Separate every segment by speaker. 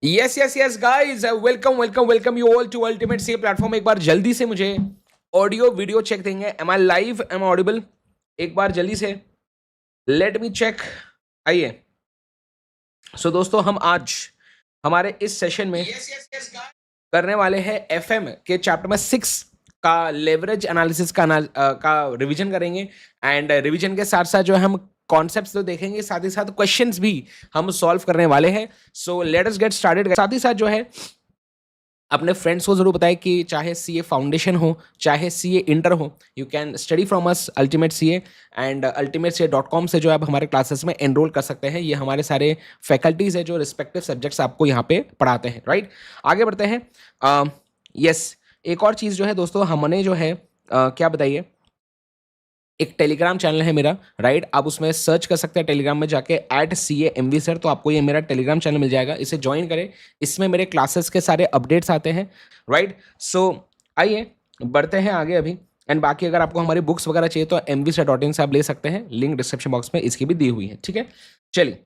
Speaker 1: Yes yes yes guys, welcome welcome welcome you all to ultimate C platform. एक बार जल्दी से मुझे ऑडियो वीडियो चेक देंगे। Am I live, am I audible? एक बार जल्दी से लेट मी चेक। आइए। दोस्तों, हम आज हमारे इस सेशन में करने वाले हैं एफएम के चैप्टर में 6 का लेवरेज एनालिसिस का रिवीजन करेंगे। एंड रिवीजन के साथ साथ जो है हम कॉन्सेप्ट्स तो देखेंगे, साथ ही साथ क्वेश्चंस भी हम सॉल्व करने वाले हैं। So let us get started. साथ ही साथ जो है अपने फ्रेंड्स को जरूर बताएं कि चाहे सीए फाउंडेशन हो चाहे सीए इंटर हो, you can study from us ultimate CA. And ultimatec.com से जो आप हमारे क्लासेस में एनरोल कर सकते हैं। ये हमारे सारे फैकल्टीज है जो रिस्पेक्टिव सब्जेक्ट्स आपको यहाँ पे पढ़ाते हैं। राइट, आगे बढ़ते हैं। यस, एक और चीज़ जो है दोस्तों, हमने जो है क्या बताइए, एक टेलीग्राम चैनल है मेरा। राइट, आप उसमें सर्च कर सकते हैं टेलीग्राम में जाके @CAMV सर, तो आपको ये मेरा टेलीग्राम चैनल मिल जाएगा। इसे ज्वाइन करें, इसमें मेरे क्लासेस के सारे अपडेट्स आते हैं। राइट, आइए बढ़ते हैं आगे अभी। एंड बाकी अगर आपको हमारी बुक्स वगैरह चाहिए तो mvsir.in से आप ले सकते हैं, लिंक डिस्क्रिप्शन बॉक्स में इसकी भी दी हुई है। ठीक है, चलिए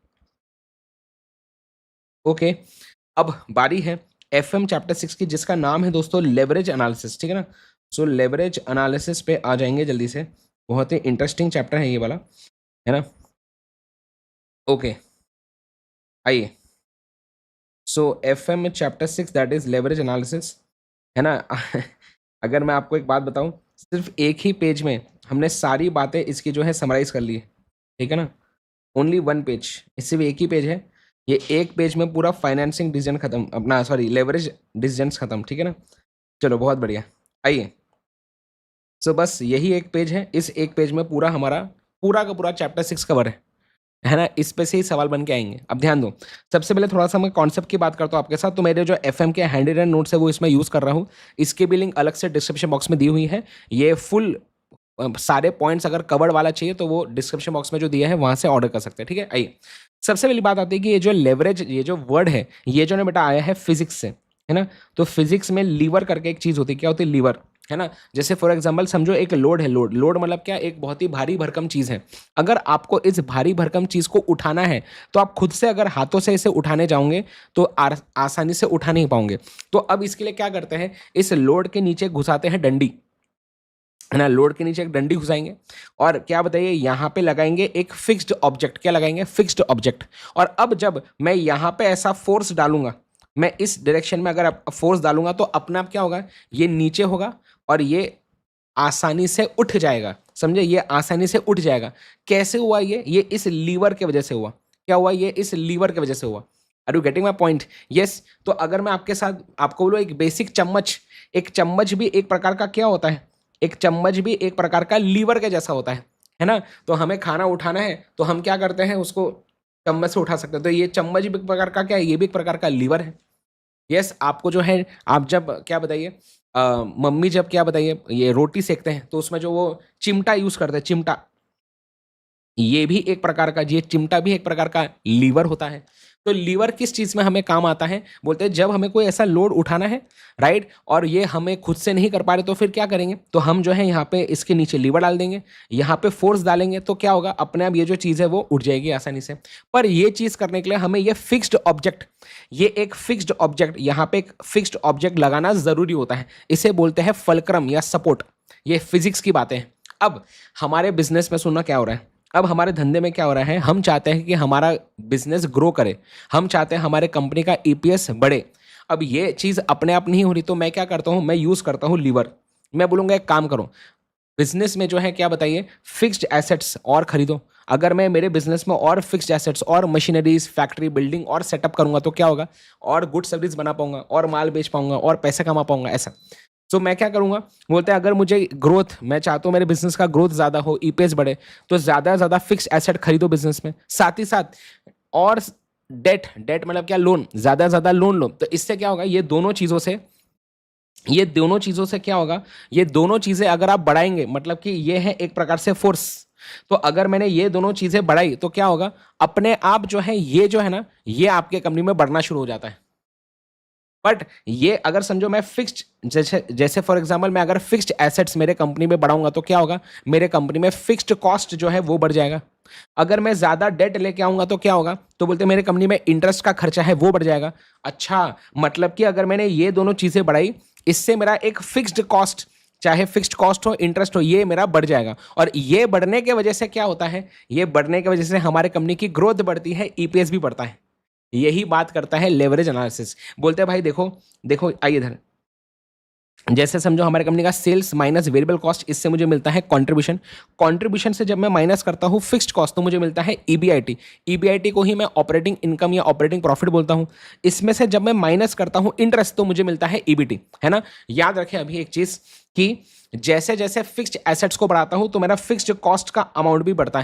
Speaker 1: ओके। अब बारी है FM चैप्टर 6 की, जिसका नाम है दोस्तों लेवरेज एनालिसिस। ठीक है ना। लेवरेज एनालिसिस पे आ जाएंगे जल्दी से। बहुत ही इंटरेस्टिंग चैप्टर है ये वाला, है ना। ओके, आइए। FM chapter 6 that is leverage analysis, है ना। अगर मैं आपको एक बात बताऊं, सिर्फ एक ही पेज में हमने सारी बातें इसकी जो है समराइज कर ली है। ठीक है ना, ओनली वन पेज, सिर्फ एक ही पेज है। ये एक पेज में पूरा फाइनेंसिंग डिसीजन खत्म, अपना सॉरी लेवरेज डिसीजन खत्म। ठीक है ना, चलो बहुत बढ़िया। आइए, बस यही एक पेज है। इस एक पेज में पूरा हमारा पूरा का पूरा चैप्टर 6 कवर है ना। इस पे से ही सवाल बन के आएंगे। अब ध्यान दो, सबसे पहले थोड़ा सा मैं कॉन्सेप्ट की बात करता हूँ आपके साथ। तो मेरे जो एफएम के हैंड रिटन नोट्स है वो इसमें यूज़ कर रहा हूँ। इसकी भी लिंक अलग से डिस्क्रिप्शन बॉक्स में दी हुई है। ये फुल सारे पॉइंट्स अगर कवर्ड वाला चाहिए तो वो डिस्क्रिप्शन बॉक्स में जो दिया है वहां से ऑर्डर कर सकते हैं। ठीक है, आइए। सबसे पहली बात आती है कि ये जो लेवरेज, ये जो वर्ड है, ये जो ना बेटा आया है फिजिक्स से, है ना। तो फिजिक्स में लीवर करके एक चीज होती है। क्या होती है? लीवर, है ना। जैसे फॉर एग्जांपल समझो एक लोड है। लोड मतलब क्या? एक बहुत ही भारी भरकम चीज है। अगर आपको इस भारी भरकम चीज को उठाना है तो आप खुद से अगर हाथों से इसे उठाने जाओगे तो आसानी से उठा नहीं पाओगे। तो अब इसके लिए क्या करते हैं, इस लोड के नीचे घुसाते हैं डंडी, है ना। लोड के नीचे एक डंडी घुसाएंगे और क्या बताइए, यहां पे लगाएंगे एक फिक्स्ड ऑब्जेक्ट। क्या लगाएंगे? Fixed object. और अब जब मैं यहां पे ऐसा फोर्स डालूंगा, मैं इस डायरेक्शन में अगर फोर्स डालूंगा तो अपने आप क्या होगा, ये नीचे होगा और ये आसानी से उठ जाएगा। समझे, ये आसानी से उठ जाएगा। कैसे हुआ ये इस लीवर के वजह से हुआ। क्या हुआ? ये इस लीवर की वजह से हुआ। Are you getting my point? Yes. तो अगर मैं आपके साथ आपको बोलो एक बेसिक चम्मच, एक चम्मच भी एक प्रकार का क्या होता है, एक चम्मच भी एक प्रकार का लीवर के जैसा होता है ना। तो हमें खाना उठाना है तो हम क्या करते हैं, उसको चम्मच से उठा सकते हैं। तो ये चम्मच भी एक प्रकार का क्या है, ये भी एक प्रकार का लीवर है। यस, आपको जो है, आप जब क्या बताइए, मम्मी जब क्या बताइए ये रोटी सेकते हैं तो उसमें जो वो चिमटा यूज करते हैं, चिमटा, ये भी एक प्रकार का, ये चिमटा भी एक प्रकार का लीवर होता है। तो लीवर किस चीज में हमें काम आता है? बोलते हैं जब हमें कोई ऐसा लोड उठाना है, राइट, और ये हमें खुद से नहीं कर पा रहे तो फिर क्या करेंगे, तो हम जो है यहाँ पे इसके नीचे लीवर डाल देंगे, यहाँ पे फोर्स डालेंगे तो क्या होगा, अपने आप ये जो चीज है वो उठ जाएगी आसानी से। पर ये चीज करने के लिए हमें ये फिक्स्ड ऑब्जेक्ट, ये एक फिक्स्ड ऑब्जेक्ट, यहाँ पे एक फिक्स्ड ऑब्जेक्ट लगाना जरूरी होता है। इसे बोलते हैं फलक्रम या सपोर्ट। ये फिजिक्स की बातें हैं। अब हमारे बिजनेस में सुनना क्या हो रहा है, अब हमारे धंधे में क्या हो रहा है, हम चाहते हैं कि हमारा बिजनेस ग्रो करे, हम चाहते हैं हमारे कंपनी का ईपीएस बढ़े। अब ये चीज़ अपने आप नहीं हो रही तो मैं क्या करता हूँ, मैं यूज़ करता हूँ लीवर। मैं बोलूँगा एक काम करो, बिजनेस में जो है क्या बताइए, फिक्स्ड एसेट्स और खरीदो। अगर मैं मेरे बिजनेस में और फिक्स्ड एसेट्स और मशीनरीज, फैक्ट्री, बिल्डिंग और सेटअप करूंगा तो क्या होगा, और गुड सर्विस बना पाऊंगा और माल बेच पाऊंगा और पैसे कमा पाऊंगा, ऐसा। तो मैं क्या करूंगा, बोलते हैं अगर मुझे ग्रोथ, मैं चाहता हूँ मेरे बिजनेस का ग्रोथ ज्यादा हो, ईपीएस बढ़े, तो ज्यादा से ज्यादा फिक्स एसेट खरीदो बिजनेस में, साथ ही साथ और डेट, डेट मतलब क्या, लोन, ज्यादा से ज्यादा लोन लो। तो इससे क्या होगा, ये दोनों चीजों से, ये दोनों चीजों से क्या होगा, ये दोनों चीजें अगर आप बढ़ाएंगे, मतलब कि ये है एक प्रकार से फोर्स। तो अगर मैंने ये दोनों चीजें बढ़ाई तो क्या होगा, अपने आप जो है ये जो है ना, ये आपके कंपनी में बढ़ना शुरू हो जाता है। बट ये अगर समझो मैं फिक्स्ड, जैसे जैसे फॉर एग्जांपल मैं अगर फिक्स्ड एसेट्स मेरे कंपनी में बढ़ाऊंगा तो क्या होगा, मेरे कंपनी में फिक्स्ड कॉस्ट जो है वो बढ़ जाएगा। अगर मैं ज्यादा डेट लेके आऊंगा तो क्या होगा, तो बोलते मेरे कंपनी में इंटरेस्ट का खर्चा है वो बढ़ जाएगा। अच्छा, मतलब कि अगर मैंने ये दोनों चीजें बढ़ाई, इससे मेरा एक फिक्स्ड कॉस्ट, चाहे फिक्स्ड कॉस्ट हो इंटरेस्ट हो, ये मेरा बढ़ जाएगा। और ये बढ़ने के वजह से क्या होता है, ये बढ़ने की वजह से हमारे कंपनी की ग्रोथ बढ़ती है, ईपीएस भी बढ़ता है। यही बात करता है लेवरेज एनालिसिस। बोलते हैं भाई देखो देखो आइए इधर, जैसे समझो हमारे कंपनी का सेल्स माइनस वेरिएबल कॉस्ट, इससे मुझे मिलता है कंट्रीब्यूशन। कंट्रीब्यूशन से जब मैं माइनस करता हूँ फिक्स्ड कॉस्ट तो मुझे मिलता है ईबीआईटी। ईबीआईटी को ही मैं ऑपरेटिंग इनकम या ऑपरेटिंग प्रॉफिट बोलता हूँ। इसमें से जब मैं माइनस करता हूँ इंटरेस्ट तो मुझे मिलता है ईबीटी, है ना। याद रखें अभी एक चीज कि जैसे जैसे फिक्स्ड एसेट्स को बढ़ाता हूँ तो मेरा फिक्स्ड कॉस्ट का अमाउंट भी बढ़ता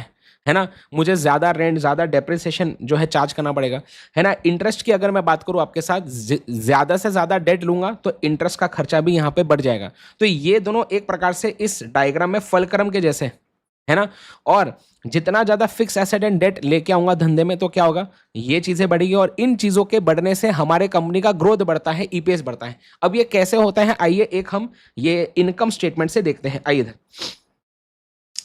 Speaker 1: है ना। मुझे ज्यादा रेंट, ज्यादा डेप्रिसिएशन जो है चार्ज करना पड़ेगा, है ना। इंटरेस्ट की अगर मैं बात करूं आपके साथ, ज्यादा से ज्यादा डेट लूंगा तो इंटरेस्ट का खर्चा भी यहां पे बढ़ जाएगा। तो ये दोनों एक प्रकार से इस डायग्राम में फलक्रम के जैसे, है ना। और जितना ज्यादा फिक्स एसेट एंड डेट लेके आऊंगा धंधे में तो क्या होगा, ये चीजें बढ़ेगी और इन चीजों के बढ़ने से हमारे कंपनी का ग्रोथ बढ़ता है, ईपीएस बढ़ता है। अब ये कैसे होता है, आइए एक हम ये इनकम स्टेटमेंट से देखते हैं। आइए इधर,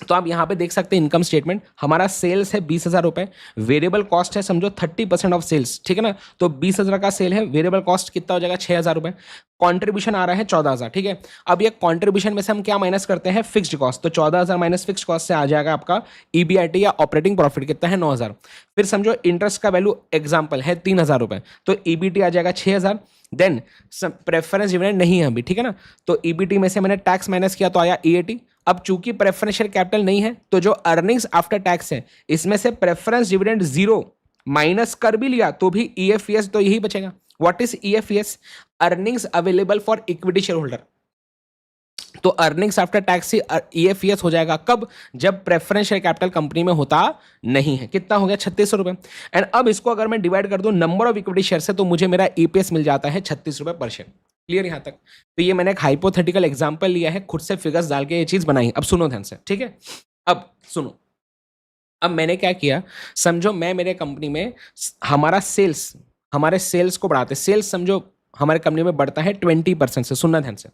Speaker 1: तो आप यहां पे देख सकते हैं इनकम स्टेटमेंट, हमारा सेल्स है 20,000 रुपए, वेरिएबल कॉस्ट है समझो 30% ऑफ सेल्स, ठीक है ना। तो 20,000 का सेल है, वेरिएबल कॉस्ट कितना हो जाएगा 6,000 रुपए, कॉन्ट्रीब्यूशन आ रहा है 14,000, ठीक है। अब ये कॉन्ट्रीब्यूशन में से हम क्या माइनस करते हैं, फिक्स्ड कॉस्ट, तो 14,000 माइनस फिक्स्ड कॉस्ट से आ जाएगा आपका ईबीआईटी या ऑपरेटिंग प्रॉफिट कितना है 9,000। फिर समझो इंटरेस्ट का वैल्यू एग्जाम्पल है 3,000 रुपए, तो ईबीटी आ जाएगा 6,000। देन प्रेफरेंस डिविडेंड नहीं है अभी, ठीक है ना, तो ईबीटी में से मैंने टैक्स माइनस किया तो आया ईएटी। अब चूंकि प्रेफरेंशियल कैपिटल नहीं है तो जो अर्निंग्स आफ्टर टैक्स है इसमें से प्रेफरेंस डिविडेंड 0 माइनस कर भी लिया तो भी ईएफईएस तो यही बचेगा। What is EFES, earnings available for equity shareholder. तो अर्निंग्स आफ्टर टैक्स से ईएफईएस हो जाएगा कब, जब प्रेफरेंशियल कैपिटल कंपनी में होता नहीं है। कितना हो गया 3600 रुपए। एंड अब इसको अगर मैं डिवाइड कर दूं नंबर ऑफ इक्विटी शेयर से तो मुझे मेरा ईपीएस मिल जाता है 36 रुपए पर शेयर। क्लियर यहां तक। तो ये मैंने एक हाइपोथेटिकल एग्जांपल लिया है, खुद से फिगर्स डाल के ये चीज बनाई। अब सुनो ध्यान से, ठीक है। अब सुनो, अब मैंने क्या किया, समझो मैं मेरे कंपनी में हमारा सेल्स, हमारे सेल्स को बढ़ाते, सेल्स समझो हमारे कंपनी में बढ़ता है 20% से। सुनना ध्यान से,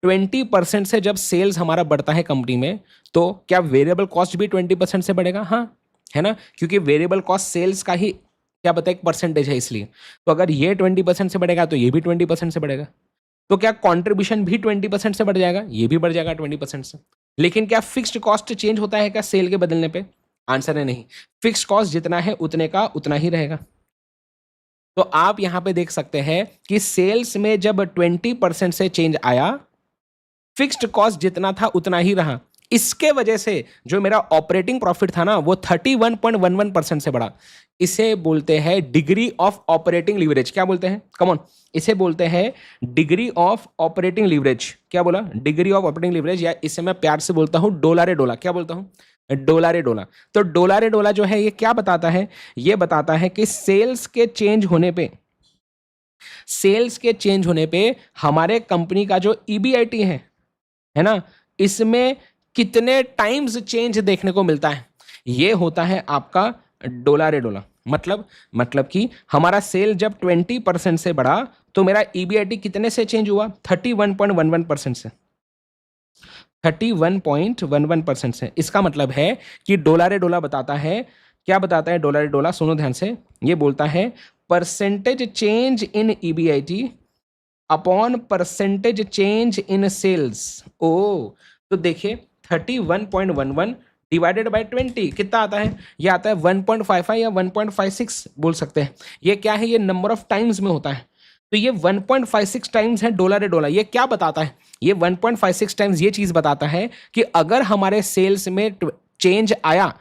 Speaker 1: 20% से जब सेल्स हमारा बढ़ता है कंपनी में तो क्या वेरिएबल कॉस्ट भी 20% से बढ़ेगा, हाँ, है ना, क्योंकि वेरिएबल कॉस्ट सेल्स का ही क्या बताए एक परसेंटेज है, इसलिए तो अगर ये 20% से बढ़ेगा तो ये भी 20% से बढ़ेगा। तो क्या कॉन्ट्रीब्यूशन भी 20% से बढ़ जाएगा, ये भी बढ़ जाएगा 20% से। लेकिन क्या फिक्स्ड कॉस्ट चेंज होता है क्या सेल के बदलने पे, आंसर है नहीं। फिक्स्ड कॉस्ट जितना है उतने का उतना ही रहेगा। तो आप यहां पे देख सकते हैं कि सेल्स में जब 20% से चेंज आया, फिक्स्ड कॉस्ट जितना था उतना ही रहा। इसके वजह से जो मेरा ऑपरेटिंग प्रॉफिट था ना वो 31.11% से बढ़ा। इसे बोलते हैं डिग्री ऑफ ऑपरेटिंग लीवरेज। क्या बोलते हैं, कम ऑन, इसे बोलते हैं डिग्री ऑफ ऑपरेटिंग लीवरेज। क्या बोला, डिग्री ऑफ ऑपरेटिंग लीवरेज, या इसे मैं प्यार से बोलता हूं डोलारे डोला। क्या बोलता हूं, डोलारे डोला। तो डोलारे डोला जो है ये क्या बताता है, ये बताता है कि सेल्स के चेंज होने पे, सेल्स के चेंज होने पे हमारे कंपनी का जो ईबीआईटी है ना, इसमें कितने टाइम्स चेंज देखने को मिलता है, ये होता है आपका डोलारे डोला। मतलब कि हमारा सेल जब 20% से बढ़ा तो मेरा ईबीआईटी कितने से चेंज हुआ, 31.11% से, 31.11% से। इसका मतलब है कि डोलारे डोला बताता है, क्या बताता है डोलारे डोला, सुनो ध्यान से, ये बोलता है percentage change in EBIT upon percentage change in sales. Oh, तो देखिए 31.11 डिवाइडेड बाय 20 कितना आता है, ये आता है 1.55 या 1.56 बोल सकते हैं। ये क्या है, ये नंबर ऑफ टाइम्स में होता है। तो ये 1.56 टाइम्स है डॉलर डॉलर। ये क्या बताता है, ये 1.56 टाइम्स ये चीज बताता है कि अगर हमारे सेल्स में चेंज आया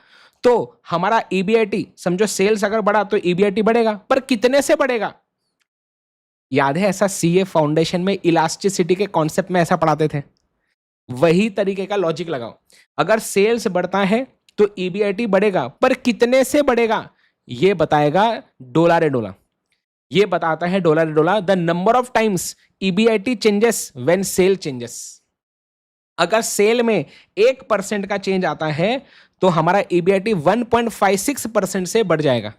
Speaker 1: तो हमारा ईबीआईटी, समझो सेल्स अगर बढ़ा तो ईबीआईटी बढ़ेगा, पर कितने से बढ़ेगा। याद है ऐसा सीए फाउंडेशन में इलास्टिसिटी के कॉन्सेप्ट में ऐसा पढ़ाते थे, वही तरीके का लॉजिक लगाओ। अगर सेल्स बढ़ता है तो ईबीआईटी बढ़ेगा, पर कितने से बढ़ेगा ये बताएगा डॉलर डॉलर। ये बताता है dollar dollar the number of times EBIT changes when sale changes. अगर सेल में 1% का चेंज आता है तो हमारा ईबीआईटी 1.56% से बढ़ जाएगा।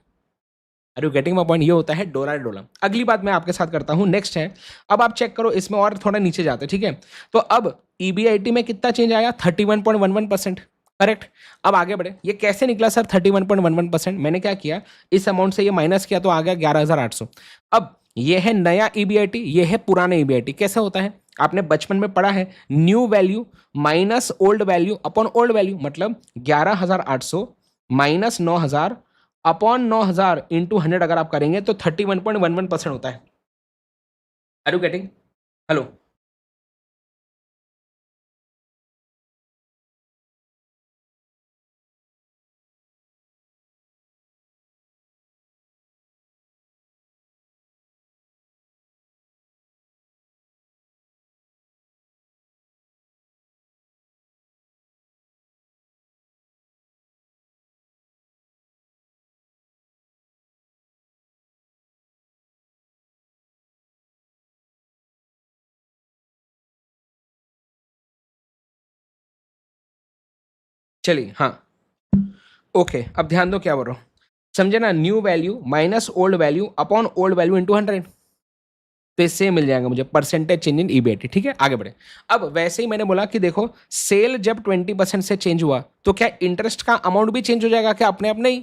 Speaker 1: Are you getting my point? ये होता है डोला रे डोला। अगली बात मैं आपके साथ करता हूं, नेक्स्ट है, अब आप चेक करो इसमें और थोड़ा नीचे जाते हैं, ठीक है। तो अब ईबीआईटी में कितना चेंज आया? 31.11%, करेक्ट। अब आगे बढ़े, ये कैसे निकला सर 31.11%? मैंने क्या किया, इस अमाउंट से ये माइनस किया तो आ गया 11,800। अब ये है नया ईबीआईटी, ये है पुराना ईबीआईटी। कैसे होता है, आपने बचपन में पढ़ा है, new value minus old value upon old value, मतलब 11,800 माइनस 9,000 अपॉन 9,000 इंटू 100 अगर आप करेंगे तो 31.11% होता है। Are you getting? हेलो, चलिए, हाँ, ओके, अब ध्यान दो क्या बोल रहा हूँ, समझे ना, new value minus old value upon old value into 100, तो इससे मिल जाएगा मुझे परसेंटेज चेंज इन ईबीआईटी। ठीक है, आगे बढ़े। अब वैसे ही मैंने बोला कि देखो, सेल जब 20% से चेंज हुआ तो क्या इंटरेस्ट का अमाउंट भी चेंज हो जाएगा क्या? अपने आप नहीं,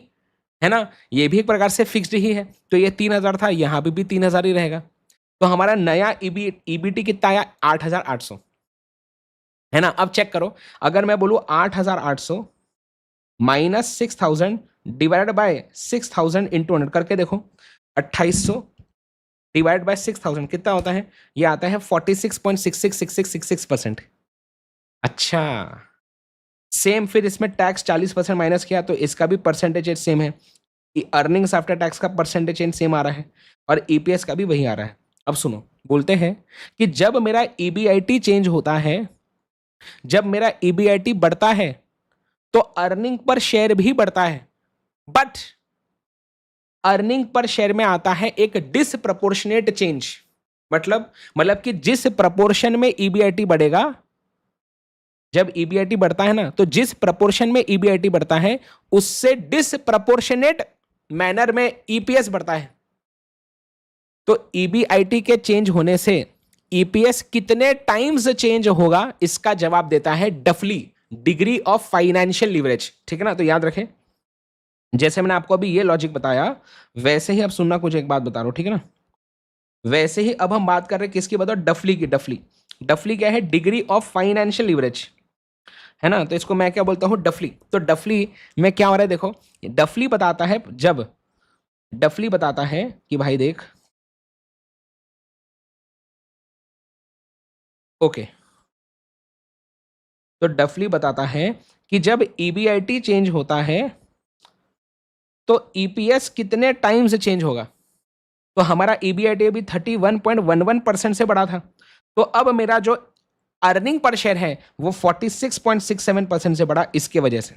Speaker 1: है ना, ये भी एक प्रकार से फिक्स्ड ही है। तो ये 3,000 था, यहाँ पे भी 3,000 ही रहेगा। तो हमारा नया ईबीटी कितना आया? 8,800, है ना। अब चेक करो, अगर मैं बोलूँ 8,800 माइनस 6,000 डिवाइड बाय 6,000 इंटू 100 करके देखो, 2,800 डिवाइड बाय 6,000 कितना होता है? ये आता है 46.666666%। अच्छा, सेम, फिर इसमें टैक्स 40% माइनस किया तो इसका भी परसेंटेज सेम है। अर्निंग्स आफ्टर टैक्स का परसेंटेज सेम आ रहा है और ईपीएस का भी वही आ रहा है। अब सुनो, बोलते हैं कि जब मेरा ईबीआईटी चेंज होता है, जब मेरा ईबीआईटी बढ़ता है तो अर्निंग पर शेयर भी बढ़ता है, बट अर्निंग पर शेयर में आता है एक डिसप्रपोर्शनेट चेंज। मतलब कि जिस प्रपोर्शन में ईबीआईटी बढ़ेगा, जब ईबीआईटी बढ़ता है ना, तो जिस प्रपोर्शन में ईबीआईटी बढ़ता है उससे डिसप्रपोर्शनेट मैनर में ईपीएस बढ़ता है। तो ईबीआईटी के चेंज होने से ईपीएस कितने टाइम्स चेंज होगा, इसका जवाब देता है डफली, डिग्री ऑफ फाइनेंशियल लीवरेज। ठीक है ना, तो याद रखें, जैसे मैंने आपको अभी ये लॉजिक बताया वैसे ही अब सुनना, कुछ एक बात बता रहा हूं, ठीक है ना। वैसे ही अब हम बात कर रहे हैं किसकी, बताओ, डफली की। डफली, डफली क्या है? डिग्री ऑफ फाइनेंशियल लीवरेज, है ना। तो इसको मैं क्या बोलता हूं? डफली। तो डफली में क्या हो रहा है, देखो, डफली बताता है, जब डफली बताता है कि भाई देख, ओके, तो डफली बताता है कि जब ईबीआईटी चेंज होता है तो ईपीएस कितने टाइम से चेंज होगा। तो हमारा ईबीआईटी अभी 31.11% से बढ़ा था, तो अब मेरा जो अर्निंग पर शेयर है वो 46.67% से बढ़ा, इसके वजह से।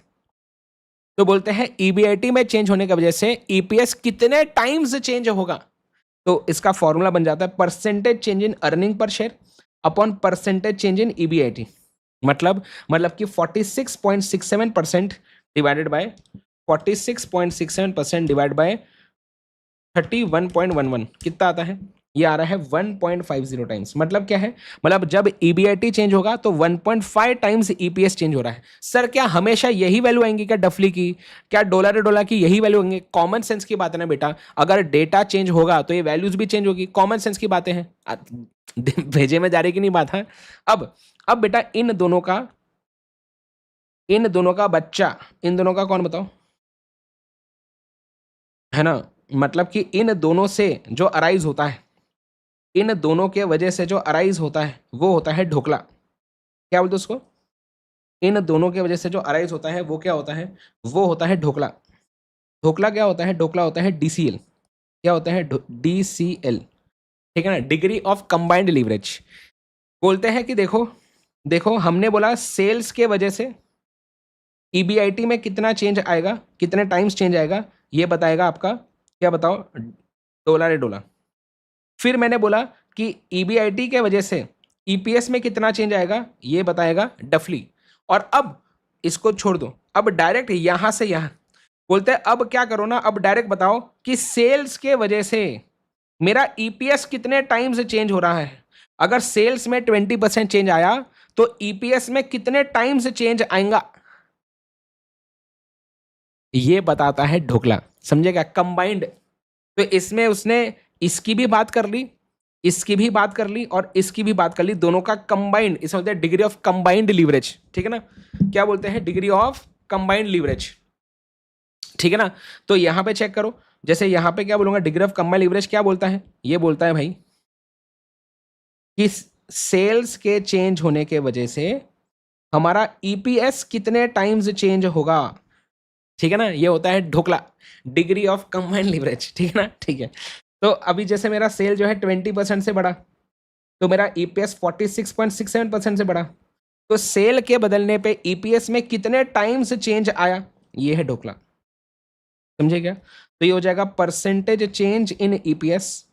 Speaker 1: तो बोलते हैं ईबीआईटी में चेंज होने की वजह से ईपीएस कितने टाइम्स चेंज होगा। तो इसका फॉर्मूला बन जाता है percentage change in earning per share upon percentage change in EBIT. मतलब कि 46.67% डिवाइडेड बाय 46.67% डिवाइड बाय 31.11 कितना आता है? ये आ रहा है 1.50 टाइम्स। मतलब क्या है, मतलब जब ईबीआईटी चेंज होगा तो 1.5 टाइम्स ईपीएस चेंज हो रहा है। सर क्या हमेशा यही वैल्यू आएंगी क्या डफली की, क्या डॉलर डॉलर की यही वैल्यू आएंगे? कॉमन सेंस की बात है ना बेटा, अगर डेटा चेंज होगा तो ये वैल्यूज भी चेंज होगी, कॉमन सेंस की बातें हैं। भेजे में जा रही की नहीं बात है। अब बेटा इन दोनों का बच्चा, इन दोनों का कौन बताओ, है ना। मतलब कि इन दोनों से जो अराइज होता है, इन दोनों के वजह से जो अराइज होता है वो होता है ढोकला। क्या बोलते उसको? इन दोनों के वजह से जो अराइज होता है वो क्या होता है? वो होता है ढोकला। ढोकला क्या होता है? ढोकला होता है डीसीएल। क्या होता है? डीसीएल, ठीक है ना, डिग्री ऑफ कंबाइंड लीवरेज। बोलते हैं कि देखो, देखो हमने बोला सेल्स के वजह से ईबीआईटी में कितना चेंज आएगा, कितने टाइम्स चेंज आएगा, ये बताएगा आपका, क्या बताओ, डॉलर डॉलर। फिर मैंने बोला कि ईबीआईटी के वजह से ईपीएस में कितना चेंज आएगा, ये बताएगा डफली। और अब इसको छोड़ दो, अब डायरेक्ट यहां से यहां बोलते हैं अब क्या करो ना, अब डायरेक्ट बताओ कि सेल्स के वजह से मेरा ईपीएस कितने टाइम से चेंज हो रहा है। अगर सेल्स में 20% चेंज आया तो ईपीएस में कितने टाइम से चेंज आएगा, ये बताता है ढोकला। समझेगा? कंबाइंड। तो इसमें उसने इसकी भी बात कर ली, इसकी भी बात कर ली और इसकी भी बात कर ली, दोनों का कंबाइंड, इसे बोलते हैं डिग्री ऑफ कंबाइंड लीवरेज। ठीक है ना? क्या बोलते हैं? Degree of combined leverage. ठीक है ना? तो यहां पे चेक करो, जैसे यहां पे क्या बोलूंगा, डिग्री ऑफ कंबाइंड लीवरेज क्या बोलता है? ये बोलता है भाई कि सेल्स के चेंज होने के वजह से हमारा ईपीएस कितने टाइम्स चेंज होगा। ठीक है ना? ये होता है dhokla, degree of combined leverage. ठीक है ना? ठीक है। तो अभी जैसे मेरा सेल जो है 20% से बढ़ा, तो मेरा ईपीएस 46.67% से बढ़ा। तो सेल के बदलने पे ईपीएस में कितने टाइम्स चेंज आया, ये है ढोकला। समझे क्या? तो ये हो जाएगा percentage change in EPS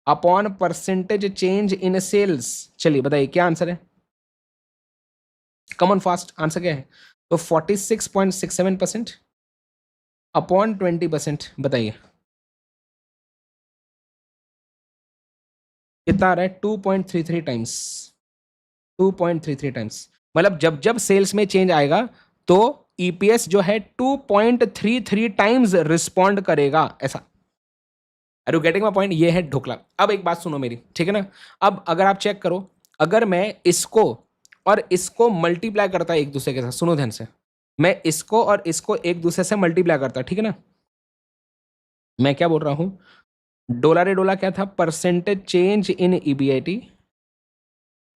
Speaker 1: upon percentage change in sales. चलिए बताइए क्या आंसर है? कमन फास्ट आंसर क्या है? तो 46.67% अपॉन 20%, बताइए कितना आ रहा है? 2.33 टाइम्स। 2.33 टाइम्स मतलब जब जब सेल्स में चेंज आएगा तो ईपीएस जो है 2.33 टाइम्स रिस्पॉन्ड करेगा, ऐसा। Are you getting my point? ये है ढोकला। अब एक बात सुनो मेरी, ठीक है ना? अब अगर आप चेक करो, अगर मैं इसको और इसको मल्टीप्लाई करता एक दूसरे के साथ, सुनो ध्यान से, मैं इसको और इसको एक दूसरे से मल्टीप्लाई करता, ठीक है ना? मैं क्या बोल रहा हूं, डॉलर ए डॉलर क्या था? Percentage change in EBIT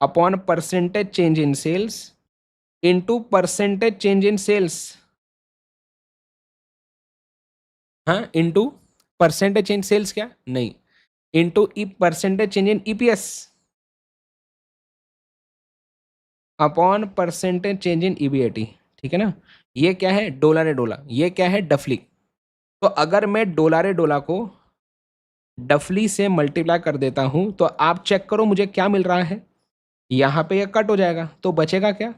Speaker 1: upon percentage change in sales into percentage change in sales. हाँ, इनटू परसेंटेज चेंज सेल्स, क्या नहीं, into E percentage change in EPS upon percentage change in EBIT. ठीक है ना? ये क्या है? Dollar A dollar. ये क्या है? डफली। तो अगर मैं डॉलर ए डॉलर को डफली से मल्टीप्लाई कर देता हूं तो आप चेक करो मुझे क्या मिल रहा है। यहां पे ये कट हो जाएगा तो बचेगा क्या?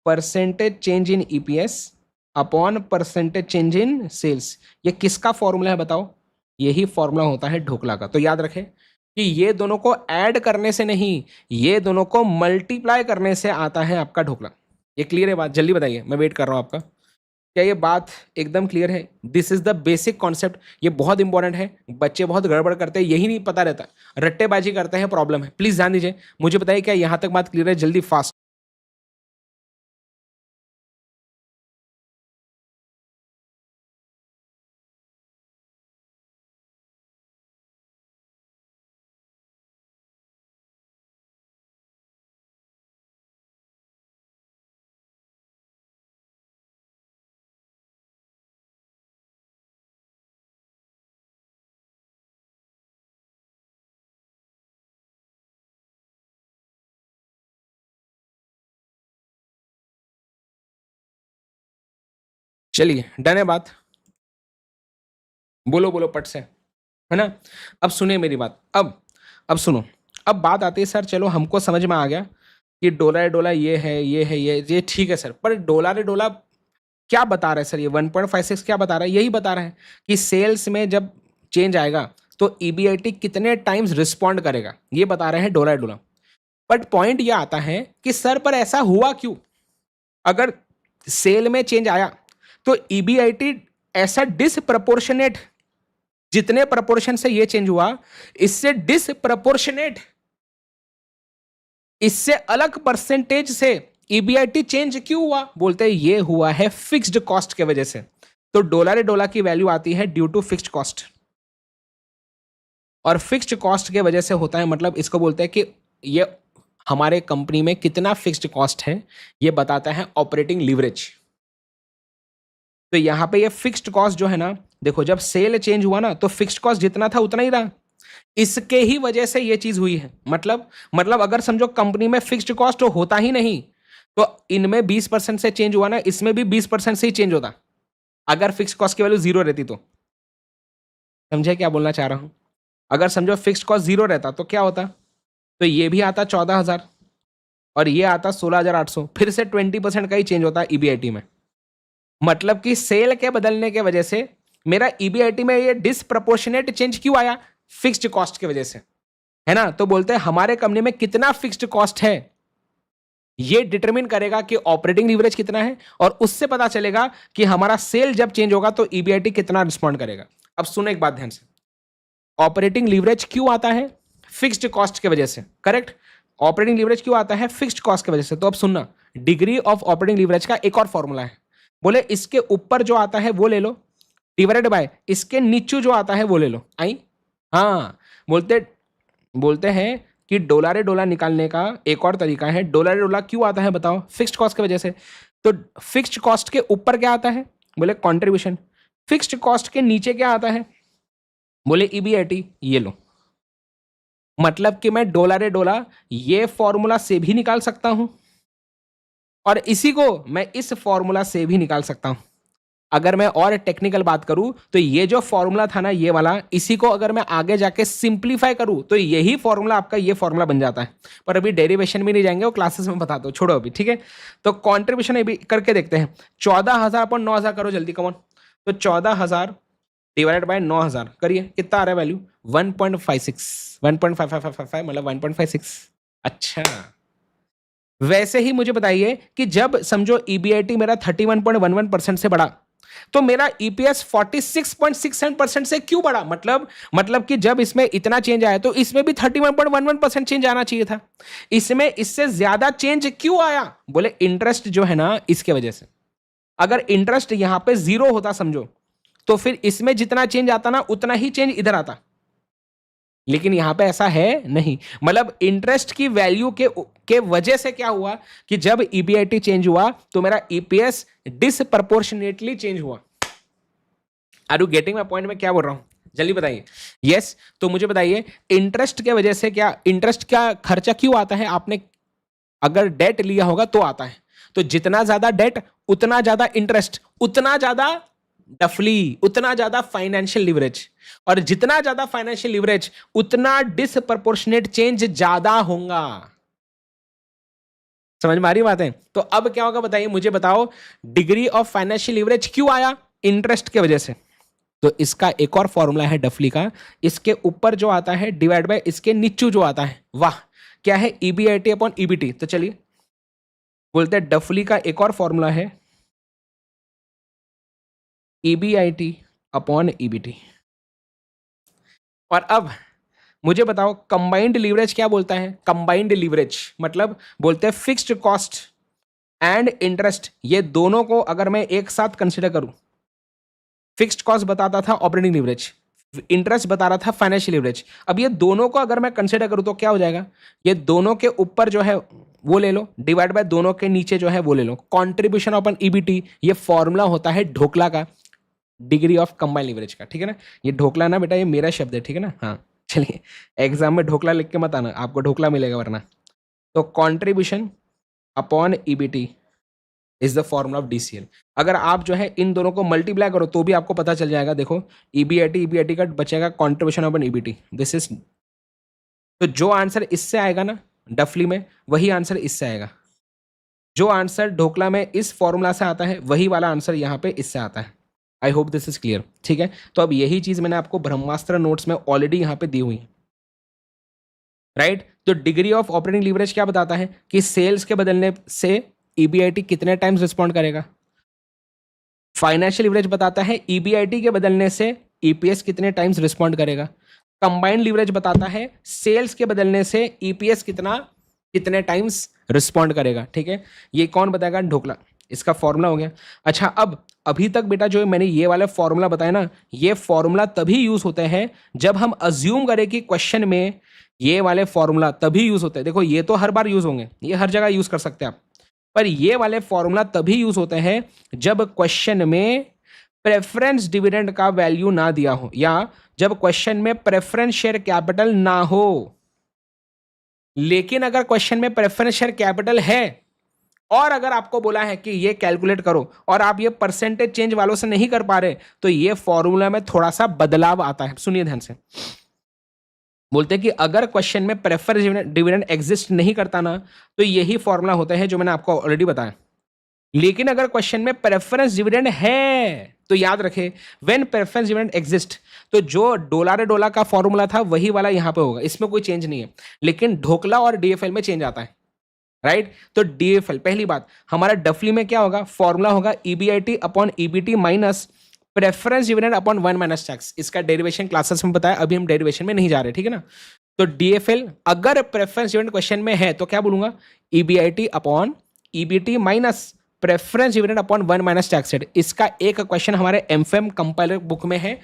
Speaker 1: Percentage change in EPS upon percentage change in sales. ये किसका फॉर्मूला है बताओ? यही फॉर्मूला होता है ढोकला का। तो याद रखें कि ये दोनों को ऐड करने से नहीं, ये दोनों को मल्टीप्लाई करने से आता है आपका ढोकला। ये क्लियर है बात? जल्दी बताइए, मैं वेट कर रहा हूं आपका। क्या ये बात एकदम क्लियर है? This is the basic concept. ये बहुत इंपॉर्टेंट है, बच्चे बहुत गड़बड़ करते हैं, यही नहीं पता रहता, रट्टेबाजी करते हैं, प्रॉब्लम है। प्लीज ध्यान दीजिए, मुझे बताइए क्या यहां तक बात क्लियर है? जल्दी फास्ट। चलिए, डन है बात? बोलो बोलो पट से, है ना? अब सुनिए मेरी बात। अब सुनो, अब बात आती है सर, चलो हमको समझ में आ गया कि डॉलर डॉलर ये है, ये है, ये ठीक है सर, पर डॉलर डॉलर क्या बता रहा है सर? ये 1.56 क्या बता रहा है? यही बता रहा है कि सेल्स में जब चेंज आएगा तो ईबीआईटी कितने टाइम्स रिस्पॉन्ड करेगा, ये बता रहे हैं डॉलर डॉलर। बट पॉइंट ये आता है कि सर पर ऐसा हुआ क्यों? अगर सेल में चेंज आया तो ईबीआईटी ऐसा डिसप्रपोर्शनेट, जितने प्रपोर्शन से ये चेंज हुआ इससे डिसप्रपोर्शनेट, इससे अलग परसेंटेज से ईबीआईटी चेंज क्यों हुआ? बोलते हैं ये हुआ है फिक्स्ड कॉस्ट के वजह से। तो डॉलर डॉलर की वैल्यू आती है ड्यू टू फिक्स्ड कॉस्ट, और फिक्स्ड कॉस्ट के वजह से होता है, मतलब इसको बोलते हैं कि ये हमारे कंपनी में कितना फिक्स्ड कॉस्ट है, ये बताता है ऑपरेटिंग लीवरेज। तो यहां पे ये फिक्स्ड कॉस्ट जो है ना, देखो जब सेल चेंज हुआ ना तो फिक्स्ड कॉस्ट जितना था उतना ही रहा, इसके ही वजह से ये चीज हुई है। मतलब अगर समझो कंपनी में फिक्स्ड कॉस्ट तो होता ही नहीं, तो इनमें 20% से चेंज हुआ ना, इसमें भी 20% से ही चेंज होता, अगर फिक्स्ड कॉस्ट की वैल्यू जीरो रहती तो। समझे क्या बोलना चाह रहा हूं? अगर समझो फिक्स्ड कॉस्ट जीरो रहता तो क्या होता? तो ये भी आता 14,000 और ये आता 16,800, फिर से 20% का ही चेंज होता है ईबीआईटी में। मतलब कि सेल के बदलने के वजह से मेरा ईबीआईटी में ये डिसप्रपोर्शनेट चेंज क्यों आया? फिक्स्ड कॉस्ट की वजह से, है ना। तो बोलते हैं हमारे कंपनी में कितना फिक्स्ड कॉस्ट है, ये डिटरमिन करेगा कि ऑपरेटिंग लीवरेज कितना है, और उससे पता चलेगा कि हमारा सेल जब चेंज होगा तो ईबीआईटी कितना रिस्पॉन्ड करेगा। अब सुनो एक बात ध्यान से, ऑपरेटिंग लीवरेज क्यों आता है? फिक्स्ड कॉस्ट की वजह से, करेक्ट। ऑपरेटिंग लीवरेज क्यों आता है? फिक्स्ड कॉस्ट की वजह से। तो अब सुनना, डिग्री ऑफ ऑपरेटिंग लीवरेज का एक और फॉर्मूला है, बोले इसके ऊपर जो आता है वो ले लो, डिवाइडेड बाय इसके नीचे जो आता है वो ले लो। आई? हाँ, बोलते बोलते हैं कि डॉलर डॉलर निकालने का एक और तरीका है। डॉलर डॉलर क्यों आता है बताओ? फिक्स्ड कॉस्ट की वजह से। तो फिक्स्ड कॉस्ट के ऊपर क्या आता है? बोले कंट्रीब्यूशन। फिक्स्ड कॉस्ट के नीचे क्या आता है? बोले ईबीआईटी। ये लो, मतलब कि मैं डॉलर डॉलर ये फॉर्मूला से भी निकाल सकता हूं, और इसी को मैं इस फॉर्मूला से भी निकाल सकता हूं। अगर मैं और टेक्निकल बात करूं तो ये जो फॉर्मूला था ना, ये वाला, इसी को अगर मैं आगे जाके सिंप्लीफाई करूं तो यही फॉर्मूला आपका ये फॉर्मूला बन जाता है। पर अभी डेरिवेशन भी नहीं जाएंगे, वो क्लासेस में बताता हूं, छोड़ो अभी, ठीक है। तो कॉन्ट्रीब्यूशन अभी करके देखते हैं। 14,000 पर 9,000 करो जल्दी, कमॉन। तो 14,000 डिवाइडेड बाय 9,000 करिए, कितना आ रहा है वैल्यू? 1.56, 1.5555 मतलब 1.56। अच्छा, वैसे ही मुझे बताइए कि जब समझो ईबीआईटी मेरा 31.11% से बढ़ा, तो मेरा ईपीएस 46.67% से क्यों बढ़ा? मतलब कि जब इसमें इतना चेंज आया तो इसमें भी 31.11% चेंज आना चाहिए था। इसमें इससे ज्यादा चेंज क्यों आया? बोले इंटरेस्ट जो है ना, इसके वजह से। अगर इंटरेस्ट यहां पे 0 होता समझो, तो फिर इसमें जितना चेंज आता ना उतना ही चेंज इधर आता, लेकिन यहां पे ऐसा है नहीं। मतलब इंटरेस्ट की वैल्यू के वजह से क्या हुआ कि जब ईबीआईटी चेंज हुआ तो मेरा ईपीएस डिसप्रपोर्शनेटली चेंज हुआ। Are you getting my point? में क्या बोल रहा हूं, जल्दी बताइए। यस, तो मुझे बताइए इंटरेस्ट के वजह से क्या, इंटरेस्ट का खर्चा क्यों आता है? आपने अगर डेट लिया होगा तो आता है। तो जितना ज्यादा डेट उतना ज्यादा इंटरेस्ट, उतना ज्यादा डफली, उतना ज्यादा फाइनेंशियल लिवरेज, और जितना ज्यादा फाइनेंशियल लिवरेज उतना डिसप्रपोर्शनेट चेंज ज्यादा होगा। समझ में आ रही बात है? तो अब क्या होगा बताइए, मुझे बताओ, डिग्री ऑफ फाइनेंशियल लिवरेज क्यों आया? इंटरेस्ट के वजह से। तो इसका एक और फॉर्मूला है डफली का, इसके ऊपर जो आता है डिवाइड बाय इसके नीचे जो आता है, वाह, क्या है? EBIT upon EBT. तो चलिए बोलते हैं डफली का एक और फॉर्मूला है ईबीआईटी अपॉन ईबीटी। और अब मुझे बताओ कंबाइंड लीवरेज क्या बोलता है? कंबाइंड लीवरेज मतलब बोलते हैं फिक्स्ड कॉस्ट एंड इंटरेस्ट, ये दोनों को अगर मैं एक साथ कंसिडर करूं, फिक्स्ड कॉस्ट बताता था ऑपरेटिंग लीवरेज, इंटरेस्ट बता रहा था फाइनेंशियल लीवरेज। अब ये दोनों को अगर मैं कंसिडर करूं तो क्या हो जाएगा? ये दोनों के ऊपर जो है वो ले लो, डिवाइड बाय दोनों के नीचे जो है वो ले लो। कॉन्ट्रीब्यूशन अपन ईबीटी, ये फॉर्मूला होता है ढोकला का, डिग्री ऑफ कंबाइंड लीवरेज का, ठीक है ना। ये ढोकला ना बेटा, ये मेरा शब्द है, ठीक है ना। हाँ चलिए, एग्जाम में ढोकला लिख के मत आना, आपको ढोकला मिलेगा वरना। तो contribution upon EBT is the formula of DCL. अगर आप जो है इन दोनों को मल्टीप्लाई करो तो भी आपको पता चल जाएगा। देखो ईबीआईटी का बचेगा contribution upon EBT, this is. तो जो आंसर इससे आएगा ना डफली में, वही आंसर इससे आएगा। जो आंसर ढोकला में इस फॉर्मूला से आता है वही वाला आंसर यहाँ पे इससे आता है। I hope this is clear, ठीक है। तो अब यही चीज मैंने आपको ब्रह्मास्त्र नोट्स में ऑलरेडी यहाँ पे दी हुई है, राइट। तो डिग्री ऑफ ऑपरेटिंग लीवरेज क्या बताता है कि सेल्स के बदलने से ईबीआईटी कितने टाइम्स रिस्पॉन्ड करेगा। फाइनेंशियल लीवरेज बताता है ईबीआईटी के बदलने से ईपीएस कितने टाइम्स रिस्पॉन्ड करेगा। कंबाइंड लीवरेज बताता है सेल्स के बदलने से ईपीएस कितने टाइम्स रिस्पॉन्ड करेगा, ठीक है। ये कौन बताएगा? ढोकला। इसका फॉर्मूला हो गया। अच्छा, अब अभी तक बेटा जो मैंने ये वाला फॉर्मूला बताया ना, ये फॉर्मूला तभी यूज होते हैं जब हम अज्यूम करें कि क्वेश्चन में ये वाले फॉर्मूला तभी यूज होते हैं। देखो ये तो हर बार यूज होंगे, ये हर जगह यूज कर सकते हैं आप, पर ये वाले फॉर्मूला तभी यूज होते हैं जब क्वेश्चन में प्रेफरेंस डिविडेंड का वैल्यू ना दिया हो, या जब क्वेश्चन में प्रेफरेंस शेयर कैपिटल ना हो। लेकिन अगर क्वेश्चन में प्रेफरेंस शेयर कैपिटल है और अगर आपको बोला है कि ये कैलकुलेट करो और आप ये परसेंटेज चेंज वालों से नहीं कर पा रहे, तो ये फॉर्मूला में थोड़ा सा बदलाव आता है। सुनिए ध्यान से, बोलते हैं कि अगर क्वेश्चन में प्रेफरेंस डिविडेंड एग्जिस्ट नहीं करता ना, तो यही फॉर्मूला होता है जो मैंने आपको ऑलरेडी बताया। लेकिन अगर क्वेश्चन में प्रेफरेंस डिविडेंड है तो याद रखे व्हेन प्रेफरेंस डिविडेंड एग्जिस्ट, तो जो डोलारे डोला का फॉर्मूला था वही वाला यहां पे होगा, इसमें कोई चेंज नहीं है। लेकिन ढोकला और डीएफएल में चेंज आता है, राइट। तो डीएफएल पहली बात हमारा डफली में क्या होगा, फॉर्मूला होगा EBIT upon EBT minus preference dividend upon 1 minus tax. इसका डेरिवेशन क्लासेस में बताया, अभी हम डेरिवेशन में नहीं जा रहे, ठीक है ना। तो डीएफएल अगर प्रेफरेंस डिविडेंड क्वेश्चन में है तो क्या बोलूंगा, EBIT upon EBT minus preference dividend upon 1 minus tax rate. इसका एक क्वेश्चन हमारे एमफेम कंपाइलर बुक में है,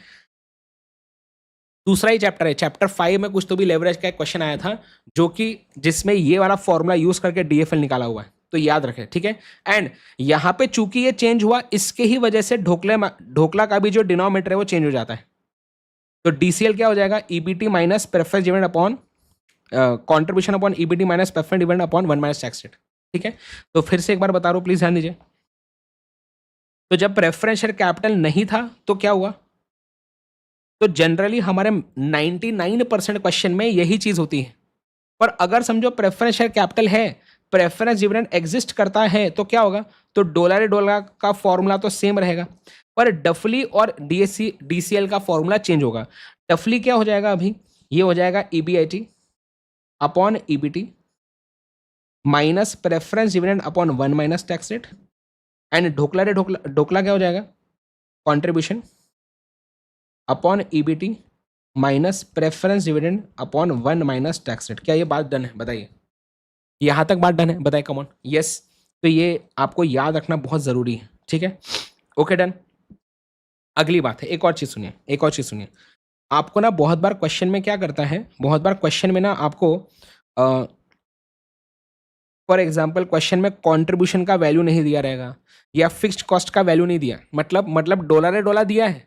Speaker 1: दूसरा ही चैप्टर है, चैप्टर 5 में कुछ तो भी लेवरेज का एक क्वेश्चन आया था जो कि जिसमें ये वाला फॉर्मूला यूज करके डीएफएल निकाला हुआ है, तो याद रखें, ठीक है। एंड यहां पे चूंकि ये चेंज हुआ, इसके ही वजह से ढोकला का भी जो डिनोमिनेटर है वो चेंज हो जाता है। तो डीसीएल क्या हो जाएगा, EBT minus preference dividend upon contribution upon EBT minus preference dividend upon 1 minus tax rate, ठीक है। तो फिर से एक बार बता रहा हूं, प्लीज ध्यान दीजिए। तो जब प्रेफरेंशियल कैपिटल नहीं था तो क्या हुआ, तो जनरली हमारे 99% क्वेश्चन में यही चीज होती है। पर अगर समझो प्रेफरेंशियल कैपिटल है, प्रेफरेंस डिविडेंड एग्जिस्ट करता है तो क्या होगा, तो डॉलर डॉलर का फॉर्मूला तो सेम रहेगा, पर डफली और डीसीएल का फॉर्मूला चेंज होगा। डफली क्या हो जाएगा, अभी ये हो जाएगा EBIT upon EBT minus preference dividend upon 1 minus tax rate. And dhokla क्या हो जाएगा, contribution upon EBT minus preference dividend upon 1 minus tax rate. क्या ये बात डन है, बताइए, यहां तक बात डन है, बताइए, कम ऑन, यस। तो ये आपको याद रखना बहुत जरूरी है, ठीक है, ओके डन। अगली बात है, एक और चीज सुनिए, आपको ना बहुत बार क्वेश्चन में क्या करता है, बहुत बार क्वेश्चन में ना आपको फॉर एग्जाम्पल क्वेश्चन में कॉन्ट्रीब्यूशन का वैल्यू नहीं दिया रहेगा या फिक्स्ड कॉस्ट का वैल्यू नहीं दिया, मतलब डॉलर दिया है,